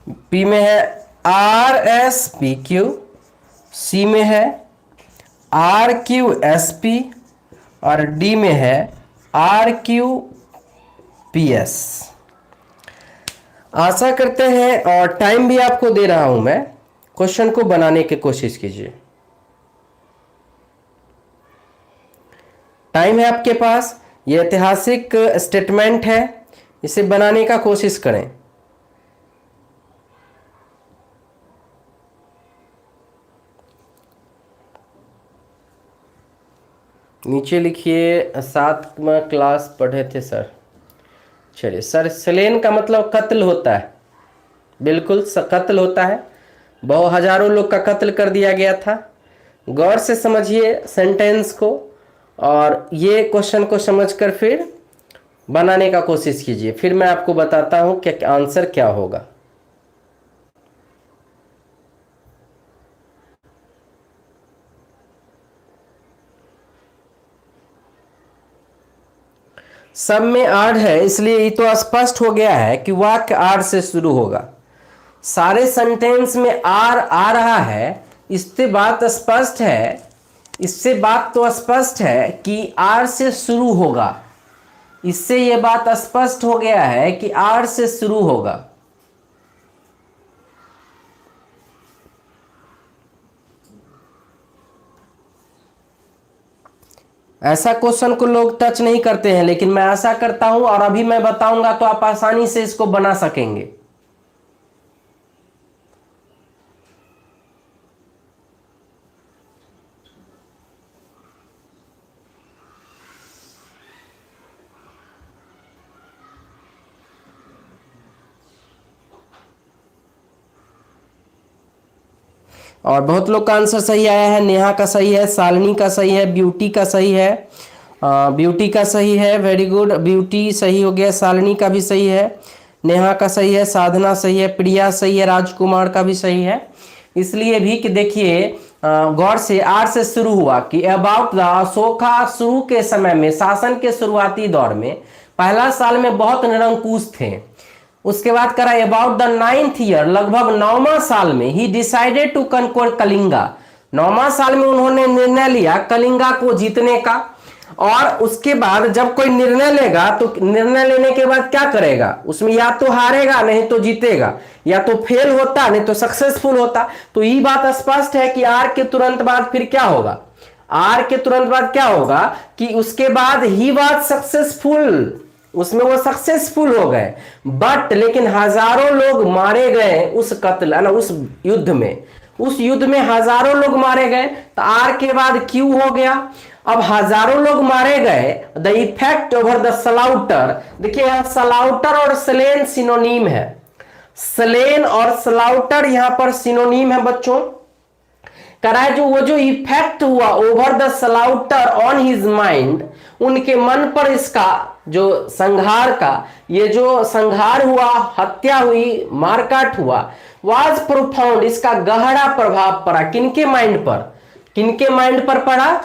पी में है RSPQ, सी में है RQSP और डी में है RQPS। आशा करते हैं, और टाइम भी आपको दे रहा हूं मैं, क्वेश्चन को बनाने की कोशिश कीजिए। टाइम है आपके पास, ये ऐतिहासिक स्टेटमेंट है, इसे बनाने का कोशिश करें। नीचे लिखिए 7वां क्लास पढ़े थे सर। चलिए सर, स्लेन का मतलब कत्ल होता है, बिल्कुल कत्ल होता है, बहुत हजारों लोग का कत्ल कर दिया गया था। गौर से समझिए सेंटेंस को, और ये क्वेश्चन को समझकर फिर बनाने का कोशिश कीजिए, फिर मैं आपको बताता हूं कि आंसर क्या होगा। सब में आर है, इसलिए ये तो स्पष्ट हो गया है कि वाक्य आर से शुरू होगा। सारे सेंटेंस में आर आ रहा है, इससे बात स्पष्ट है, इससे बात तो स्पष्ट है कि आर से शुरू होगा। इससे यह बात स्पष्ट हो गया है कि आर से शुरू होगा। ऐसा क्वेश्चन को लोग टच नहीं करते हैं, लेकिन मैं आशा करता हूं, और अभी मैं बताऊंगा तो आप आसानी से इसको बना सकेंगे। और बहुत लोग का आंसर सही आया है। नेहा का सही है, शालिनी का सही है, ब्यूटी का सही है, ब्यूटी का सही है, वेरी गुड, ब्यूटी सही हो गया, शालिनी का भी सही है, नेहा का सही है, साधना सही है, प्रिया सही है, राजकुमार का भी सही है। इसलिए भी कि देखिए गौर से, आर से शुरू हुआ कि अबाउट द अशोका, शुरू के समय में, शासन के शुरुआती दौर में, पहला साल में बहुत निरंकुश थे। उसके बाद करा अबाउट द 9th ईयर, लगभग 9वां साल में, ही डिसाइडेड टू कनक्वर कलिंगा, 9वां साल में उन्होंने निर्णय लिया कलिंगा को जीतने का। और उसके बाद जब कोई निर्णय लेगा तो निर्णय लेने के बाद क्या करेगा, उसमें या तो हारेगा नहीं तो जीतेगा, या तो फेल होता नहीं तो सक्सेसफुल होता। तो ये बात स्पष्ट है कि आर के तुरंत बाद फिर क्या होगा, आर के तुरंत बाद क्या होगा कि उसके बाद ही वाज सक्सेसफुल, उसमें वो सक्सेसफुल हो गए। बट लेकिन हजारों लोग मारे गए उस कत्ल ना, उस युद्ध में, उस युद्ध में हजारों लोग मारे गए। तो आर के बाद क्यू हो गया। अब हजारों लोग मारे गए, the effect over the slaughter, देखिए यहां स्लाउटर और स्लेन सिनोनीम है, स्लेन और स्लाउटर यहां पर सिनोनीम है बच्चों। कराए जो वो जो इफेक्ट हुआ over the slaughter on his mind, उनके मन पर इसका जो संहार का, ये जो संहार हुआ, हत्या हुई, मारकाट हुआ, वाज प्रोफाउंड, इसका गहरा प्रभाव पड़ा किनके माइंड पर, किनके माइंड पर पड़ा?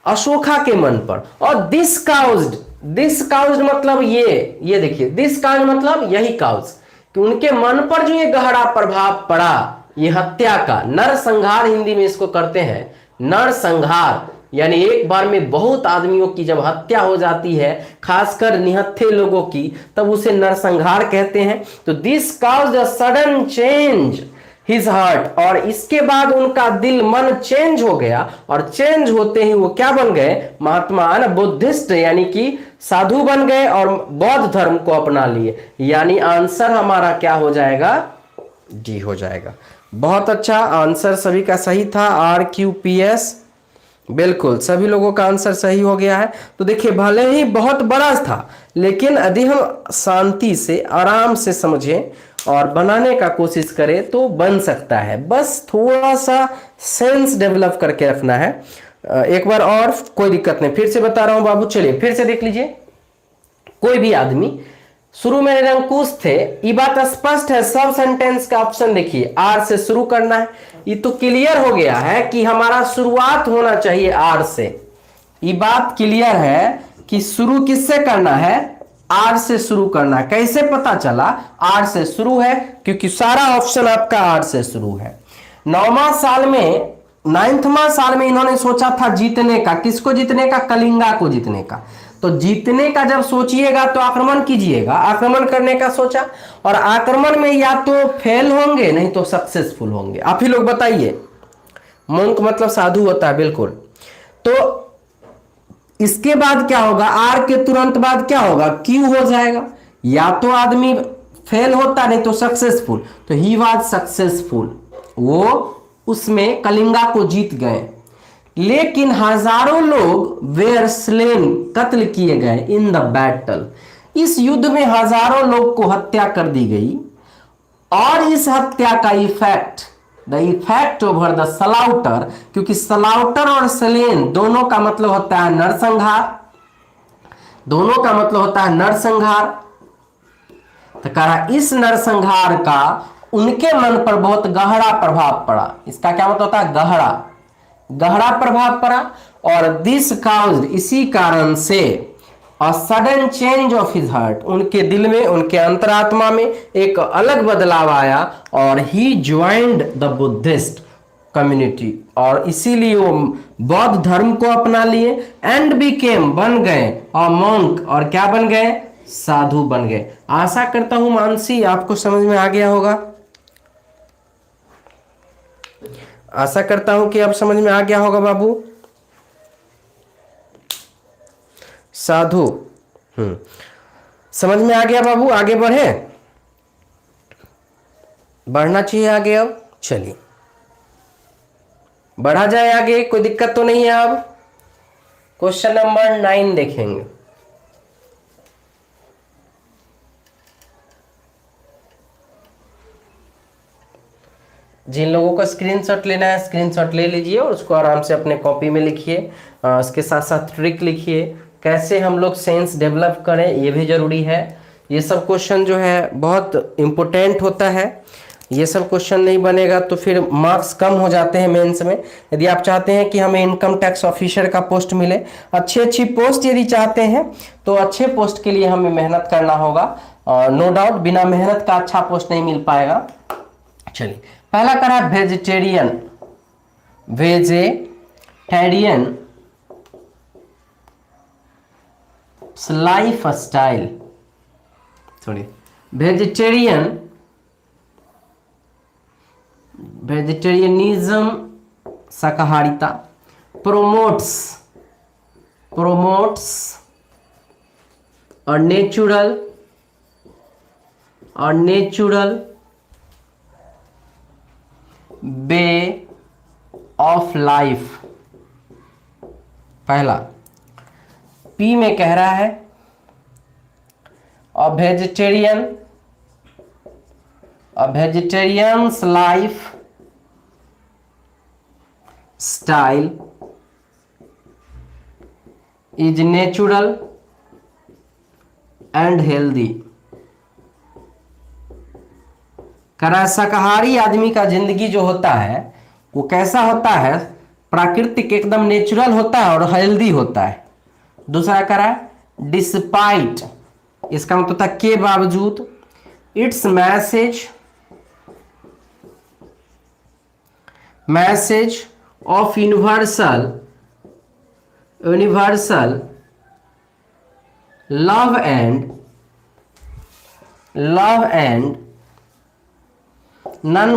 अशोका के मन पर। और दिस काउज्ड मतलब ये देखिए, दिस काउज मतलब यही काउज, कि उनके मन पर जो ये गहरा प्रभाव पड़ा, ये हत्या का, नरसंहार हिंदी में इसको करते हैं, नरसंहार, यानी एक बार में बहुत आदमियों की जब हत्या हो जाती है, खासकर निहत्थे लोगों की, तब उसे नरसंहार कहते हैं। तो this caused a sudden change his heart, और इसके बाद उनका दिल मन चेंज हो गया, और चेंज होते ही वो क्या बन गए? महात्मा ना, बुद्धिस्ट यानी कि साधु बन गए और बौद्ध धर्म को अपना लिए। यानी आंसर हमारा क्या हो जाएगा? डी हो जाएगा। बहुत अच्छा, आंसर सभी का सही था। RQPS, बिल्कुल सभी लोगों का आंसर सही हो गया है। तो देखिए, भले ही बहुत बड़ा था, लेकिन यदि हम शांति से आराम से समझें और बनाने का कोशिश करें तो बन सकता है। बस थोड़ा सा सेंस डेवलप करके रखना है। एक बार और, कोई दिक्कत नहीं, फिर से बता रहा हूं बाबू, चलिए फिर से देख लीजिए। कोई भी आदमी, शुरू में निरंकुश थे, ये बात स्पष्ट है। सब सेंटेंस का ऑप्शन देखिए, आर से शुरू करना है। ये तो क्लियर हो गया है कि हमारा शुरुआत होना चाहिए आर से। ये बात क्लियर है कि शुरू किससे करना है? आर से शुरू करना है। कैसे पता चला आर से शुरू है? क्योंकि सारा ऑप्शन आपका आर से शुरू है। 9वां साल में, 9वां साल में इन्होंने सोचा था जीतने का। किसको जीतने का? कलिंगा को जीतने का। तो जीतने का जब सोचिएगा तो आक्रमण कीजिएगा, आक्रमण करने का सोचा, और आक्रमण में या तो फेल होंगे नहीं तो सक्सेसफुल होंगे। आप ही लोग बताइए। मंक मतलब साधु होता है, बिल्कुल। तो इसके बाद क्या होगा? आर के तुरंत बाद क्या होगा? क्यू हो जाएगा। या तो आदमी फेल होता नहीं तो सक्सेसफुल, तो ही वाज सक्सेसफुल, वो उसमें कलिंगा को जीत गए। लेकिन हजारों लोग वेयर स्लेन, कत्ल किए गए, इन द बैटल, इस युद्ध में हजारों लोग को हत्या कर दी गई। और इस हत्या का effect, the effect over the slaughter, क्योंकि स्लाउटर और स्लेन दोनों का मतलब होता है नरसंहार, दोनों का मतलब होता है नरसंहार। तो कहा इस नरसंहार का उनके मन पर बहुत गहरा प्रभाव पड़ा। इसका क्या मतलब होता है? गहरा प्रभाव पड़ा। और दिस काउज्ड, इसी कारण से, a sudden change of his heart, उनके दिल में, उनके अंतरात्मा में एक अलग बदलाव आया, और he joined the Buddhist community, और इसीलिए वो बौद्ध धर्म को अपना लिए, एंड बिकेम, बन गए, और monk, और क्या बन गए? साधु बन गए। आशा करता हूं मानसी आपको समझ में आ गया होगा। आशा करता हूं कि अब समझ में आ गया होगा बाबू। साधु, समझ में आ गया बाबू। आगे बढ़े, बढ़ना चाहिए आगे। अब चलिए बढ़ा जाए आगे, कोई दिक्कत तो नहीं है। अब क्वेश्चन नंबर 9 देखेंगे। जिन लोगों को स्क्रीनशॉट लेना है स्क्रीनशॉट ले लीजिए और उसको आराम से अपने कॉपी में लिखिए। उसके साथ साथ ट्रिक लिखिए, कैसे हम लोग सेंस डेवलप करें, ये भी जरूरी है। ये सब क्वेश्चन जो है बहुत इम्पोर्टेंट होता है। ये सब क्वेश्चन नहीं बनेगा तो फिर मार्क्स कम हो जाते हैं मेंस में। यदि आप चाहते हैं कि हमें इनकम टैक्स ऑफिसर का पोस्ट मिले, अच्छी पोस्ट यदि चाहते हैं, तो अच्छे पोस्ट के लिए हमें मेहनत करना होगा। नो डाउट, बिना मेहनत का अच्छा पोस्ट नहीं मिल पाएगा। चलिए, पहला करा vegetarian life style, sorry, vegetarianism, शाकाहारिता, प्रोमोट्स और नेचुरल वे ऑफ लाइफ। पहला पी में कह रहा है a vegetarians life style is natural and healthy. कह रहा है शाकाहारी आदमी का जिंदगी जो होता है वो कैसा होता है? प्राकृतिक एकदम नेचुरल होता है और हेल्दी होता है। दूसरा करा डिस्पाइट, इसका मतलब था के बावजूद। It's message of universal love and non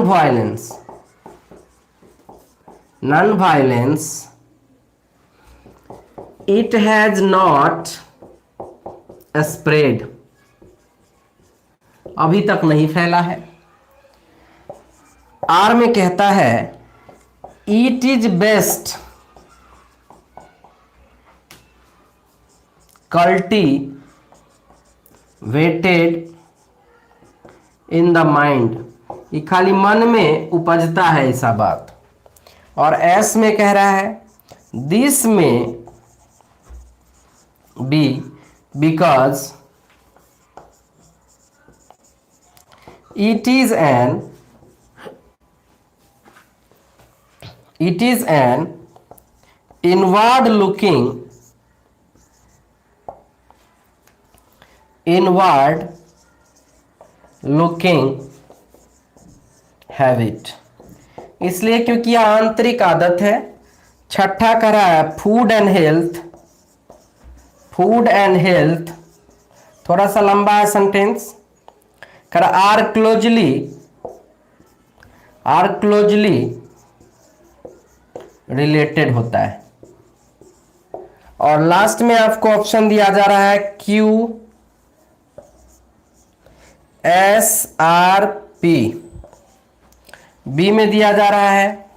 violence it has not spread, अभी तक नहीं फैला है। आर में कहता है it is best cultivated in the mind, ये खाली मन में उपजता है ऐसा बात। और एस में कह रहा है दिस में B because it is an inward looking habit, इसलिए क्योंकि यह आंतरिक आदत है। छठा करा है फूड एंड हेल्थ, थोड़ा सा लंबा है सेंटेंस। करा आर क्लोजली रिलेटेड होता है। और लास्ट में आपको ऑप्शन दिया जा रहा है QSRP, बी में दिया जा रहा है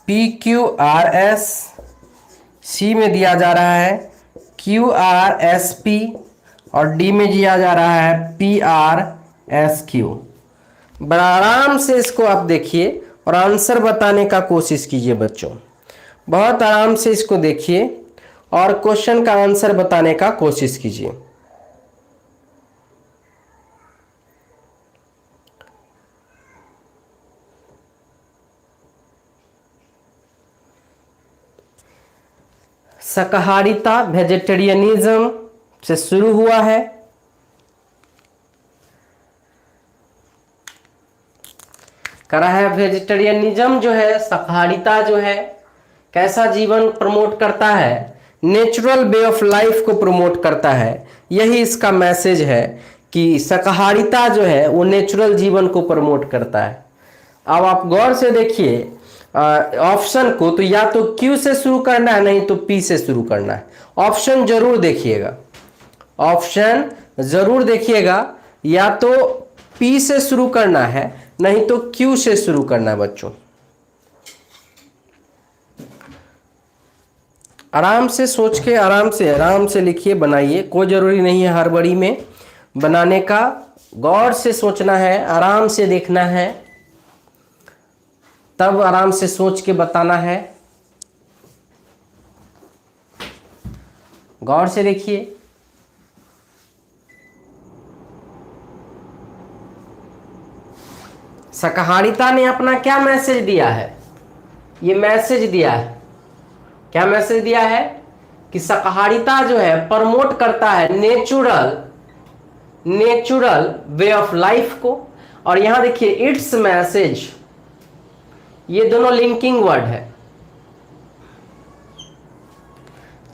PQRS, सी में दिया जा रहा है QRSP और डी में दिया जा रहा है PRSQ। बड़ा आराम से इसको आप देखिए और आंसर बताने का कोशिश कीजिए बच्चों, बहुत आराम से इसको देखिए और क्वेश्चन का आंसर बताने का कोशिश कीजिए। शाकाहारिता वेजिटेरियनिज्म से शुरू हुआ है। करा है वेजिटेरियनिज्म जो है, शाकाहारिता जो है, कैसा जीवन प्रमोट करता है, नेचुरल वे ऑफ लाइफ को प्रमोट करता है। यही इसका मैसेज है कि शाकाहारिता जो है वो नेचुरल जीवन को प्रमोट करता है। अब आप गौर से देखिए ऑप्शन को, तो या तो क्यू से शुरू करना है, नहीं तो पी से शुरू करना है। ऑप्शन जरूर देखिएगा, ऑप्शन जरूर देखिएगा, या तो पी से शुरू करना है नहीं तो क्यू से शुरू करना है बच्चों। आराम से सोच के आराम से लिखिए, बनाइए, कोई जरूरी नहीं है हड़बड़ी में बनाने का। गौर से सोचना है, आराम से देखना है, तब आराम से सोच के बताना है। गौर से देखिए। शाकाहारिता ने अपना क्या मैसेज दिया है? ये मैसेज दिया है, क्या मैसेज दिया है कि शाकाहारिता जो है प्रमोट करता है नेचुरल वे ऑफ लाइफ को। और यहां देखिए इट्स मैसेज, ये दोनों लिंकिंग वर्ड है,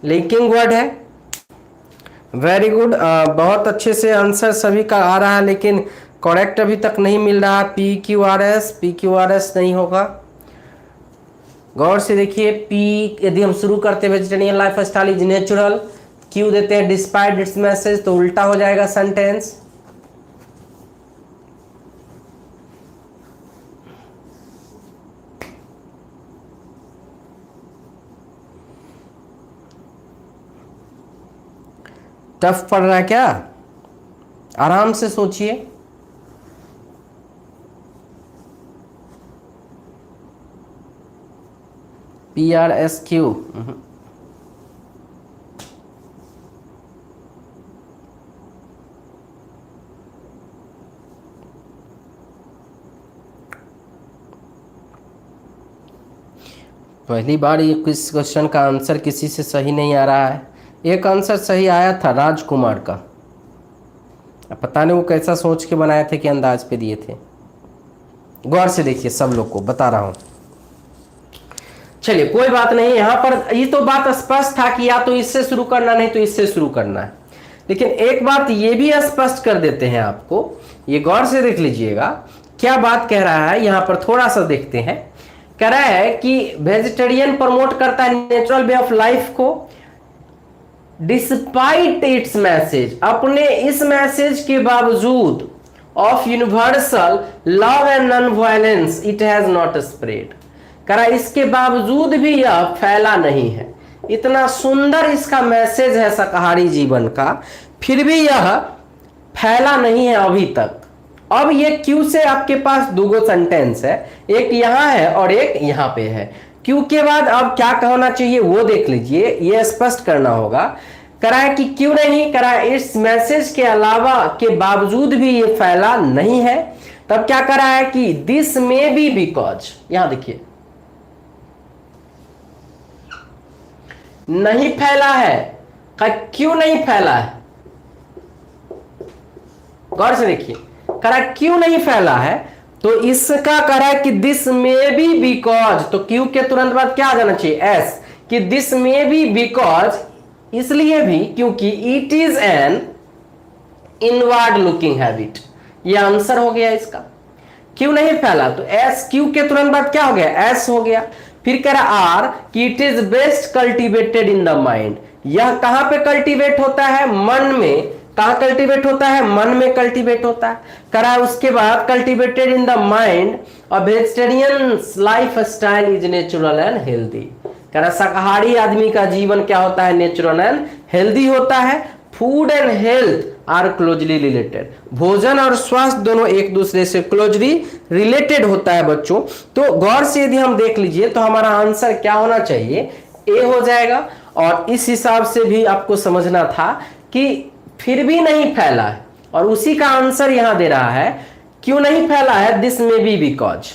लिंकिंग वर्ड है। वेरी गुड, बहुत अच्छे से आंसर सभी का आ रहा है, लेकिन करेक्ट अभी तक नहीं मिल रहा। PQRS नहीं होगा। गौर से देखिए, पी यदि हम शुरू करते हैं vegetarian life style is natural, Q देते हैं डिस्पाइट इट्स मैसेज, तो उल्टा हो जाएगा सेंटेंस। टफ पड़ रहा है क्या? आराम से सोचिए। PRSQ, पहली बार ये किस क्वेश्चन का आंसर किसी से सही नहीं आ रहा है। एक आंसर सही आया था राजकुमार का, अब पता नहीं वो कैसा सोच के बनाए थे कि अंदाज पे दिए थे। गौर से देखिए, सब लोग को बता रहा हूं। चलिए कोई बात नहीं, यहां पर ये तो बात स्पष्ट था कि या तो इससे शुरू करना नहीं तो इससे शुरू करना है। लेकिन एक बात ये भी स्पष्ट कर देते हैं आपको, ये गौर से देख लीजिएगा क्या बात कह रहा है। यहां पर थोड़ा सा देखते हैं, कह रहा है कि वेजिटेरियन प्रमोट करता है नेचुरल वे ऑफ लाइफ को डिस्पाइट इट्स मैसेज, अपने इस मैसेज के बावजूद of universal love and non violence it has not spread. करा इसके बावजूद भी यह फैला नहीं है। इतना सुंदर इसका मैसेज है शाकाहारी जीवन का, फिर भी यह फैला नहीं है अभी तक। अब ये क्यों से आपके पास दो सेंटेंस है, एक यहां है और एक यहां पे है। क्यों के बाद अब क्या कहना चाहिए वो देख लीजिए, ये स्पष्ट करना होगा। करा कि क्यों नहीं, करा इस मैसेज के अलावा के बावजूद भी ये फैला नहीं है। तब क्या करा है कि दिस में बी बिकॉज, यहां देखिए नहीं फैला है। क्यों नहीं फैला है, गौर से देखिए, करा क्यों नहीं फैला है। तो इसका करा कि दिस में बी बिकॉज, तो क्यों के तुरंत बाद क्या आ जाना चाहिए एस, कि दिस में बी बिकॉज, इसलिए भी क्योंकि it is an inward looking habit. ये आंसर हो गया इसका। क्यों नहीं फैला, तो एस, क्यू के तुरंत बाद क्या हो गया एस हो गया। फिर कह रहा आर कि it is best cultivated in the mind. यह कहां पे कल्टीवेट होता है, मन में। कहां कल्टीवेट होता है, मन में कल्टीवेट होता है। करा उसके बाद cultivated in the mind, a vegetarian life style is natural and healthy. कह रहा शाकाहारी आदमी का जीवन क्या होता है, नेचुरल एंड हेल्दी होता है। Food and health are closely related, भोजन और स्वास्थ्य दोनों एक दूसरे से क्लोजली रिलेटेड होता है बच्चों। तो गौर से यदि हम देख लीजिए तो हमारा आंसर क्या होना चाहिए, ए हो जाएगा। और इस हिसाब से भी आपको समझना था कि फिर भी नहीं फैला है, और उसी का आंसर यहां दे रहा है। क्यों नहीं फैला है, दिस में बी बिकॉज।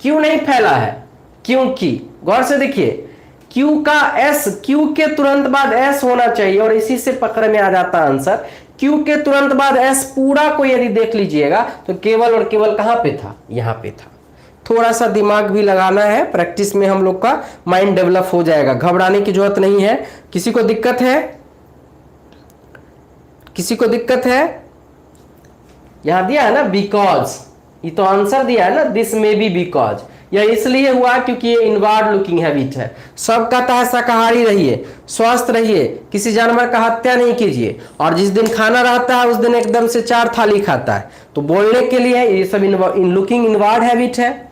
क्यों नहीं फैला है, क्योंकि, गौर से देखिए क्यू का एस, क्यू के तुरंत बाद एस होना चाहिए, और इसी से पकड़ में आ जाता आंसर। क्यू के तुरंत बाद एस पूरा को यदि देख लीजिएगा तो केवल और केवल कहां पे था, यहां पे था। थोड़ा सा दिमाग भी लगाना है, प्रैक्टिस में हम लोग का माइंड डेवलप हो जाएगा, घबराने की जरूरत नहीं है। किसी को दिक्कत है, किसी को दिक्कत है, यहां दिया है ना बिकॉज, ये तो आंसर दिया है ना, दिस में बी बिकॉज। यह इसलिए हुआ क्योंकि ये इनवर्ड लुकिंग हैबिट है। सब कहता है शाकाहारी रहिए, स्वस्थ रहिए, किसी जानवर का हत्या नहीं कीजिए, और जिस दिन खाना रहता है उस दिन एकदम से 4 थाली खाता है। तो बोलने के लिए ये सब इन लुकिंग इनवर्ड हैबिट है।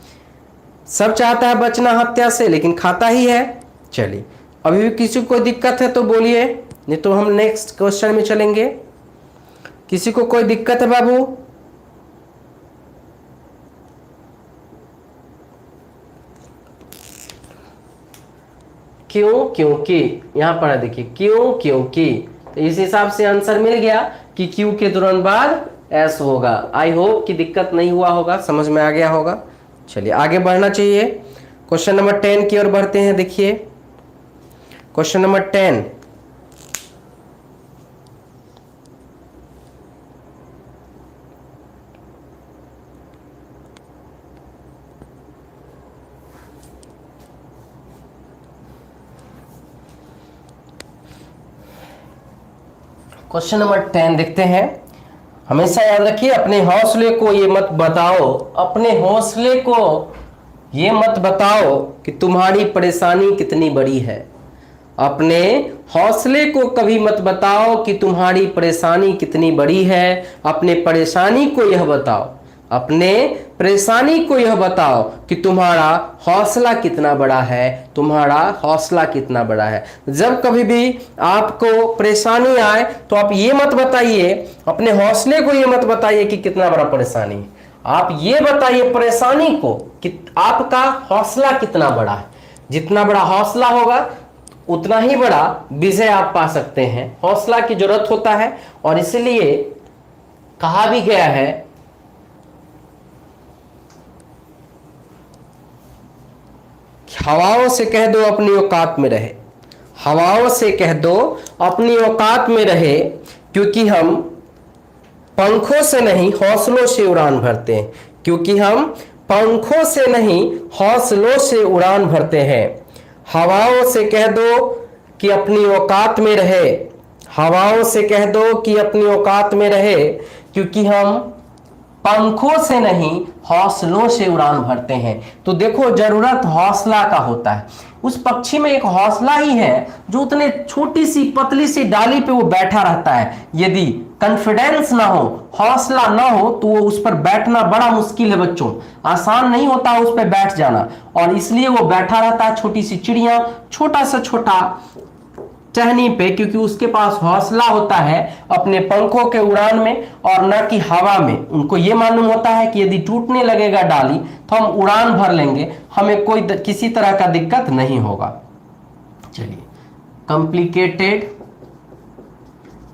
सब चाहता है बचना हत्या से, लेकिन खाता ही है। चलिए, अभी भी किसी को दिक्कत है तो बोलिए, नहीं तो हम नेक्स्ट क्वेश्चन में चलेंगे। किसी को कोई दिक्कत है बाबू? क्यों, क्योंकि, यहां पर देखिए क्यों, क्योंकि। तो इस हिसाब से आंसर मिल गया कि क्यू के तुरंत बाद एस होगा। आई होप कि दिक्कत नहीं हुआ होगा, समझ में आ गया होगा। चलिए आगे बढ़ना चाहिए, क्वेश्चन नंबर 10 की ओर बढ़ते हैं। देखिए क्वेश्चन नंबर 10, क्वेश्चन नंबर 10 देखते हैं। हमेशा याद रखिए, अपने हौसले को ये मत बताओ, अपने हौसले को ये मत बताओ कि तुम्हारी परेशानी कितनी बड़ी है। अपने हौसले को कभी मत बताओ कि तुम्हारी परेशानी कितनी बड़ी है। अपने परेशानी को यह बताओ, अपने परेशानी को यह बताओ कि तुम्हारा हौसला कितना बड़ा है, तुम्हारा हौसला कितना बड़ा है। जब कभी भी आपको परेशानी आए तो आप ये मत बताइए, अपने हौसले को ये मत बताइए कि कितना बड़ा परेशानी है। आप ये बताइए परेशानी को कि आपका हौसला कितना बड़ा है। जितना बड़ा हौसला होगा उतना ही बड़ा विजय आप पा सकते हैं। हौसला की जरूरत होता है, और इसलिए कहा भी गया है हवाओं से कह दो अपनी औकात में रहे, हवाओं से कह दो अपनी औकात में रहे, क्योंकि हम पंखों से नहीं हौसलों से उड़ान भरते हैं, क्योंकि हम पंखों से नहीं हौसलों से उड़ान भरते हैं। हवाओं से कह दो कि अपनी औकात में रहे, हवाओं से कह दो कि अपनी औकात में रहे, क्योंकि हम पंखों से नहीं हौसलों से उड़ान भरते हैं। तो देखो, जरूरत हौसला का होता है। उस पक्षी में एक हौसला ही है जो उतने छोटी सी पतली सी डाली पे वो बैठा रहता है। यदि कॉन्फिडेंस ना हो, हौसला ना हो, तो वो उस पर बैठना बड़ा मुश्किल है बच्चों, आसान नहीं होता उस पर बैठ जाना। और इसलिए वो बैठा रहता है, छोटी सी चिड़िया, छोटा सा छोटा टहनी पे, क्योंकि उसके पास हौसला होता है अपने पंखों के उड़ान में और न कि हवा में। उनको ये मालूम होता है कि यदि टूटने लगेगा डाली तो हम उड़ान भर लेंगे, हमें कोई किसी तरह का दिक्कत नहीं होगा। चलिए, कॉम्प्लिकेटेड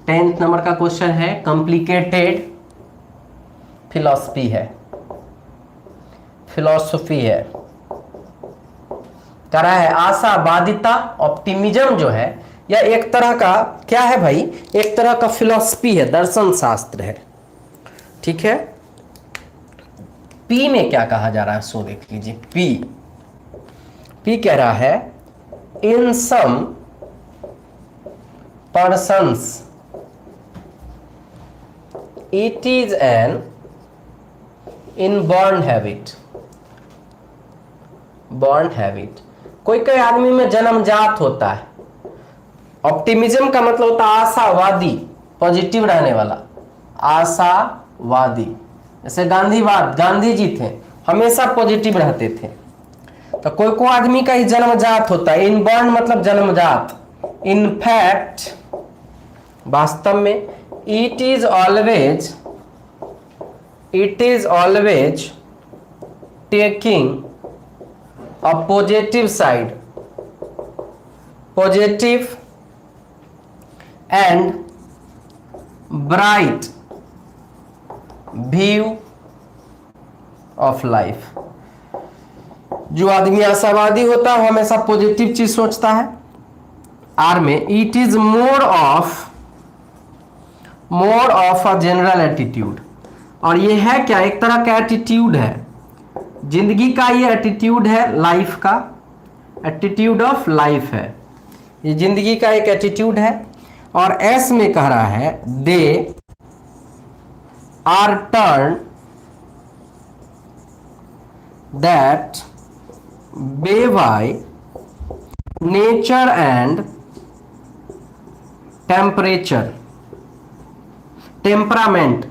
10th नंबर का क्वेश्चन है, कॉम्प्लिकेटेड फिलॉसफी है, फिलॉसफी है, कह रहा है आशावादिता, ऑप्टिमिज्म जो है यह एक तरह का क्या है भाई, एक तरह का फिलॉसफी है, दर्शन शास्त्र है। ठीक है, पी में क्या कहा जा रहा है सो देख लीजिए। पी कह रहा है in some persons it is an inborn habit, born habit, कोई कोई आदमी में जन्मजात होता है। ऑप्टिमिज्म का मतलब होता है आशावादी, पॉजिटिव रहने वाला, आशावादी। जैसे गांधीवाद, गांधी जी थे, हमेशा पॉजिटिव रहते थे। तो कोई कोई आदमी का ही जन्मजात होता है, इनबॉर्न मतलब जन्मजात। इनफैक्ट, वास्तव में, it is always taking a positive side, positive and bright view of life। जो आदमी आशावादी होता है हमेशा पॉजिटिव चीज सोचता है। आर में it is more of a general attitude, और ये है क्या, एक तरह का एटीट्यूड है, जिंदगी का ये एटीट्यूड है, लाइफ का एटीट्यूड ऑफ लाइफ है, ये जिंदगी का एक एटीट्यूड है। और एस में कह रहा है they are turn that be by nature and temperature, temperament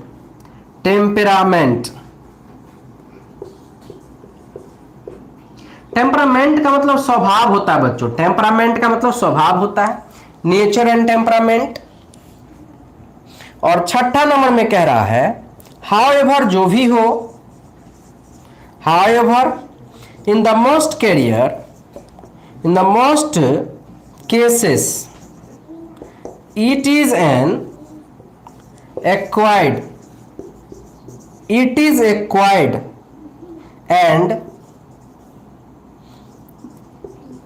temperament का मतलब स्वभाव होता है बच्चों, टेम्परामेंट का मतलब स्वभाव होता है, नेचर एंड टेम्परामेंट। और छठा नंबर में कह रहा है हाउएवर, जो भी हो, however in the most cases it is acquired and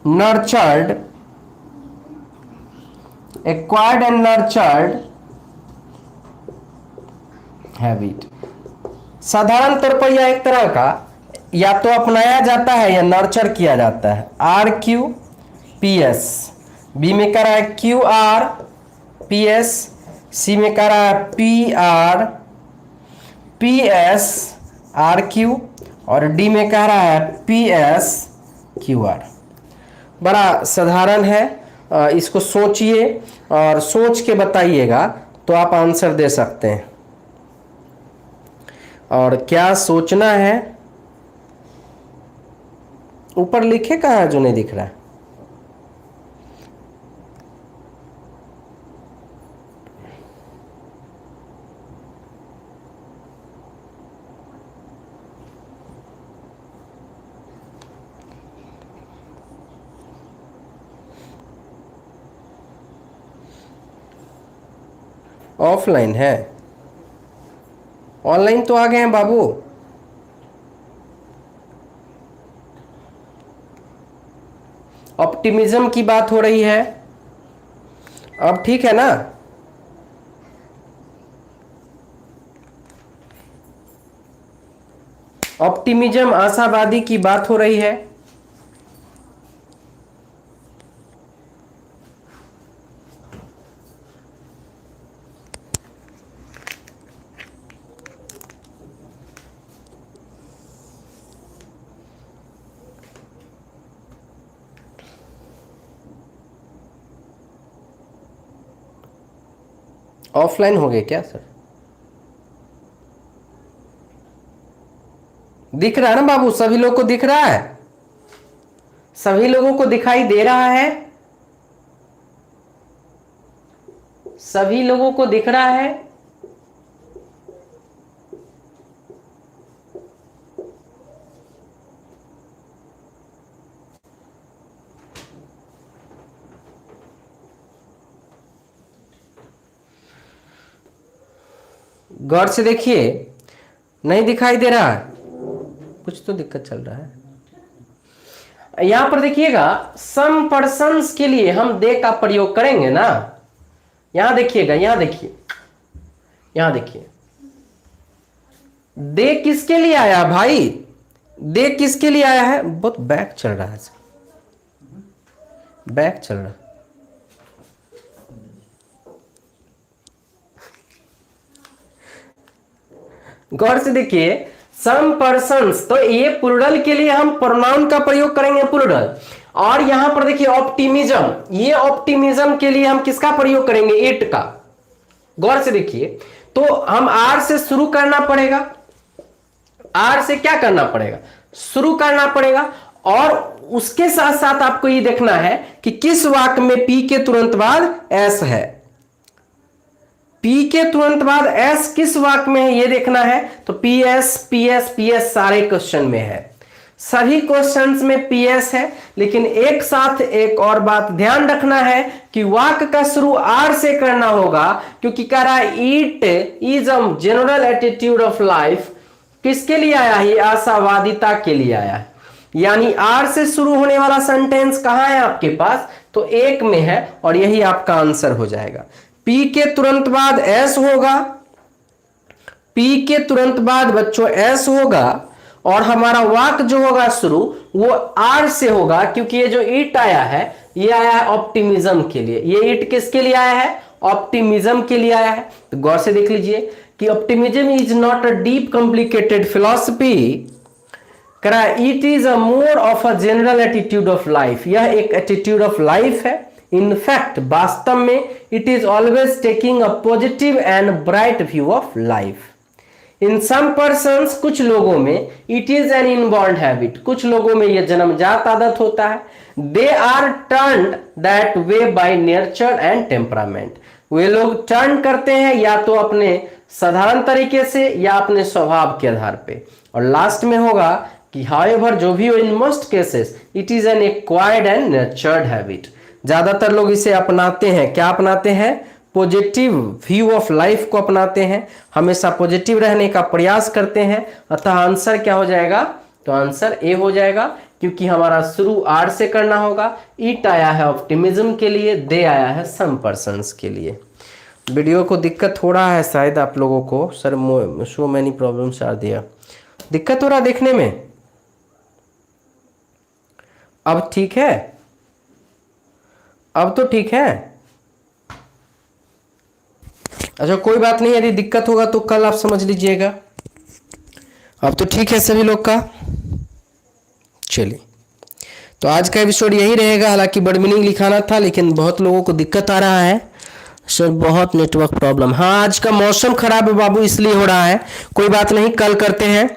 nurtured habit. साधारण तौर पर यह एक तरह का या तो अपनाया जाता है या नर्चर किया जाता है। RQPS, बी में कह रहा है QRPS, सी में कह रहा है PRPSRQ और डी में कह रहा है PSQR। बड़ा साधारण है, इसको सोचिए और सोच के बताइएगा तो आप आंसर दे सकते हैं। और क्या सोचना है, ऊपर लिखे कहाँ है जो नहीं दिख रहा है? ऑफलाइन है, ऑनलाइन तो आ गए हैं बाबू। ऑप्टिमिज्म की बात हो रही है। अब ठीक है ना? ऑप्टिमिज्म, आशावादी की बात हो रही है। ऑफलाइन हो गए क्या सर? दिख रहा है ना बाबू? सभी लोग को दिख रहा है? सभी लोगों को दिखाई दे रहा है? सभी लोगों को दिख रहा है? गौर से देखिए, नहीं दिखाई दे रहा है? कुछ तो दिक्कत चल रहा है। यहां पर देखिएगा, सम पर्सन्स के लिए हम दे का प्रयोग करेंगे ना। यहां देखिएगा, यहां देखिए, यहां देखिए, दे किसके लिए आया भाई? दे किसके लिए आया है? बहुत बैक चल रहा है, बैक चल रहा है। गौर से देखिए, सम पर्सन्स, तो ये प्लूरल के लिए हम प्रोनाउन का प्रयोग करेंगे प्लूरल। और यहां पर देखिए ऑप्टिमिज्म, ये ऑप्टिमिज्म के लिए हम किसका प्रयोग करेंगे? इट का। गौर से देखिए, तो हम आर से शुरू करना पड़ेगा। आर से क्या करना पड़ेगा? शुरू करना पड़ेगा। और उसके साथ साथ आपको ये देखना है कि किस वाक्य में पी के तुरंत बाद एस है। पी के तुरंत बाद एस किस वाक्य में है ये देखना है। तो P S P S P S सारे क्वेश्चन में है, सभी क्वेश्चंस में पी एस है। लेकिन एक साथ एक और बात ध्यान रखना है कि वाक्य का शुरू आर से करना होगा, क्योंकि कह रहा है it is a general attitude of life. किसके लिए आया है? आशावादिता के लिए आया है। यानी आर से शुरू होने वाला सेंटेंस कहां है आपके पास? तो एक में है, और यही आपका आंसर हो जाएगा। पी के तुरंत बाद एस होगा, पी के तुरंत बाद बच्चों एस होगा, और हमारा वाक्य जो होगा शुरू वो आर से होगा, क्योंकि ये जो इट आया है ये आया है ऑप्टिमिज्म के लिए। ये इट किसके लिए आया है? ऑप्टिमिज्म के लिए आया है। तो गौर से देख लीजिए कि optimism is not a deep complicated philosophy, करा it is a more of a general attitude of life. यह एक एटीट्यूड ऑफ लाइफ है। इनफैक्ट वास्तव में it is always taking a positive and bright view of life. In some persons, कुछ लोगों में, it is an inborn habit, कुछ लोगों में यह जन्मजात आदत होता है। They are turned that way by nature and temperament. वे लोग टर्न करते हैं या तो अपने साधारण तरीके से या अपने स्वभाव के आधार पे। और लास्ट में होगा कि हाउएवर, जो भी हो, in most cases it is N acquired and nurtured habit. ज्यादातर लोग इसे अपनाते हैं। क्या अपनाते हैं? पॉजिटिव व्यू ऑफ लाइफ को अपनाते हैं, हमेशा पॉजिटिव रहने का प्रयास करते हैं। अतः आंसर क्या हो जाएगा? तो आंसर ए हो जाएगा, क्योंकि हमारा शुरू आर से करना होगा। इट आया है ऑप्टिमिज्म के लिए, दे आया है सम पर्सन्स के लिए। वीडियो को दिक्कत हो रहा है शायद आप लोगों को, sir so many problems are there. दिक्कत हो रहा देखने में? अब ठीक है? अब तो ठीक है? अच्छा कोई बात नहीं, यदि दिक्कत होगा तो कल आप समझ लीजिएगा। अब तो ठीक है सभी लोग का? चलिए, तो आज का एपिसोड यही रहेगा। हालांकि बड़ मीनिंग लिखाना था, लेकिन बहुत लोगों को दिक्कत आ रहा है सर, बहुत नेटवर्क प्रॉब्लम। हाँ, आज का मौसम खराब है बाबू, इसलिए हो रहा है। कोई बात नहीं, कल करते हैं।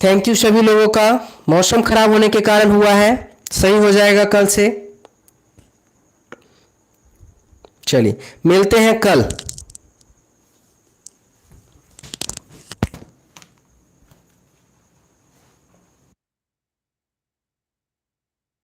थैंक यू सभी लोगों का। मौसम खराब होने के कारण हुआ है, सही हो जाएगा कल से। चलिए मिलते हैं कल।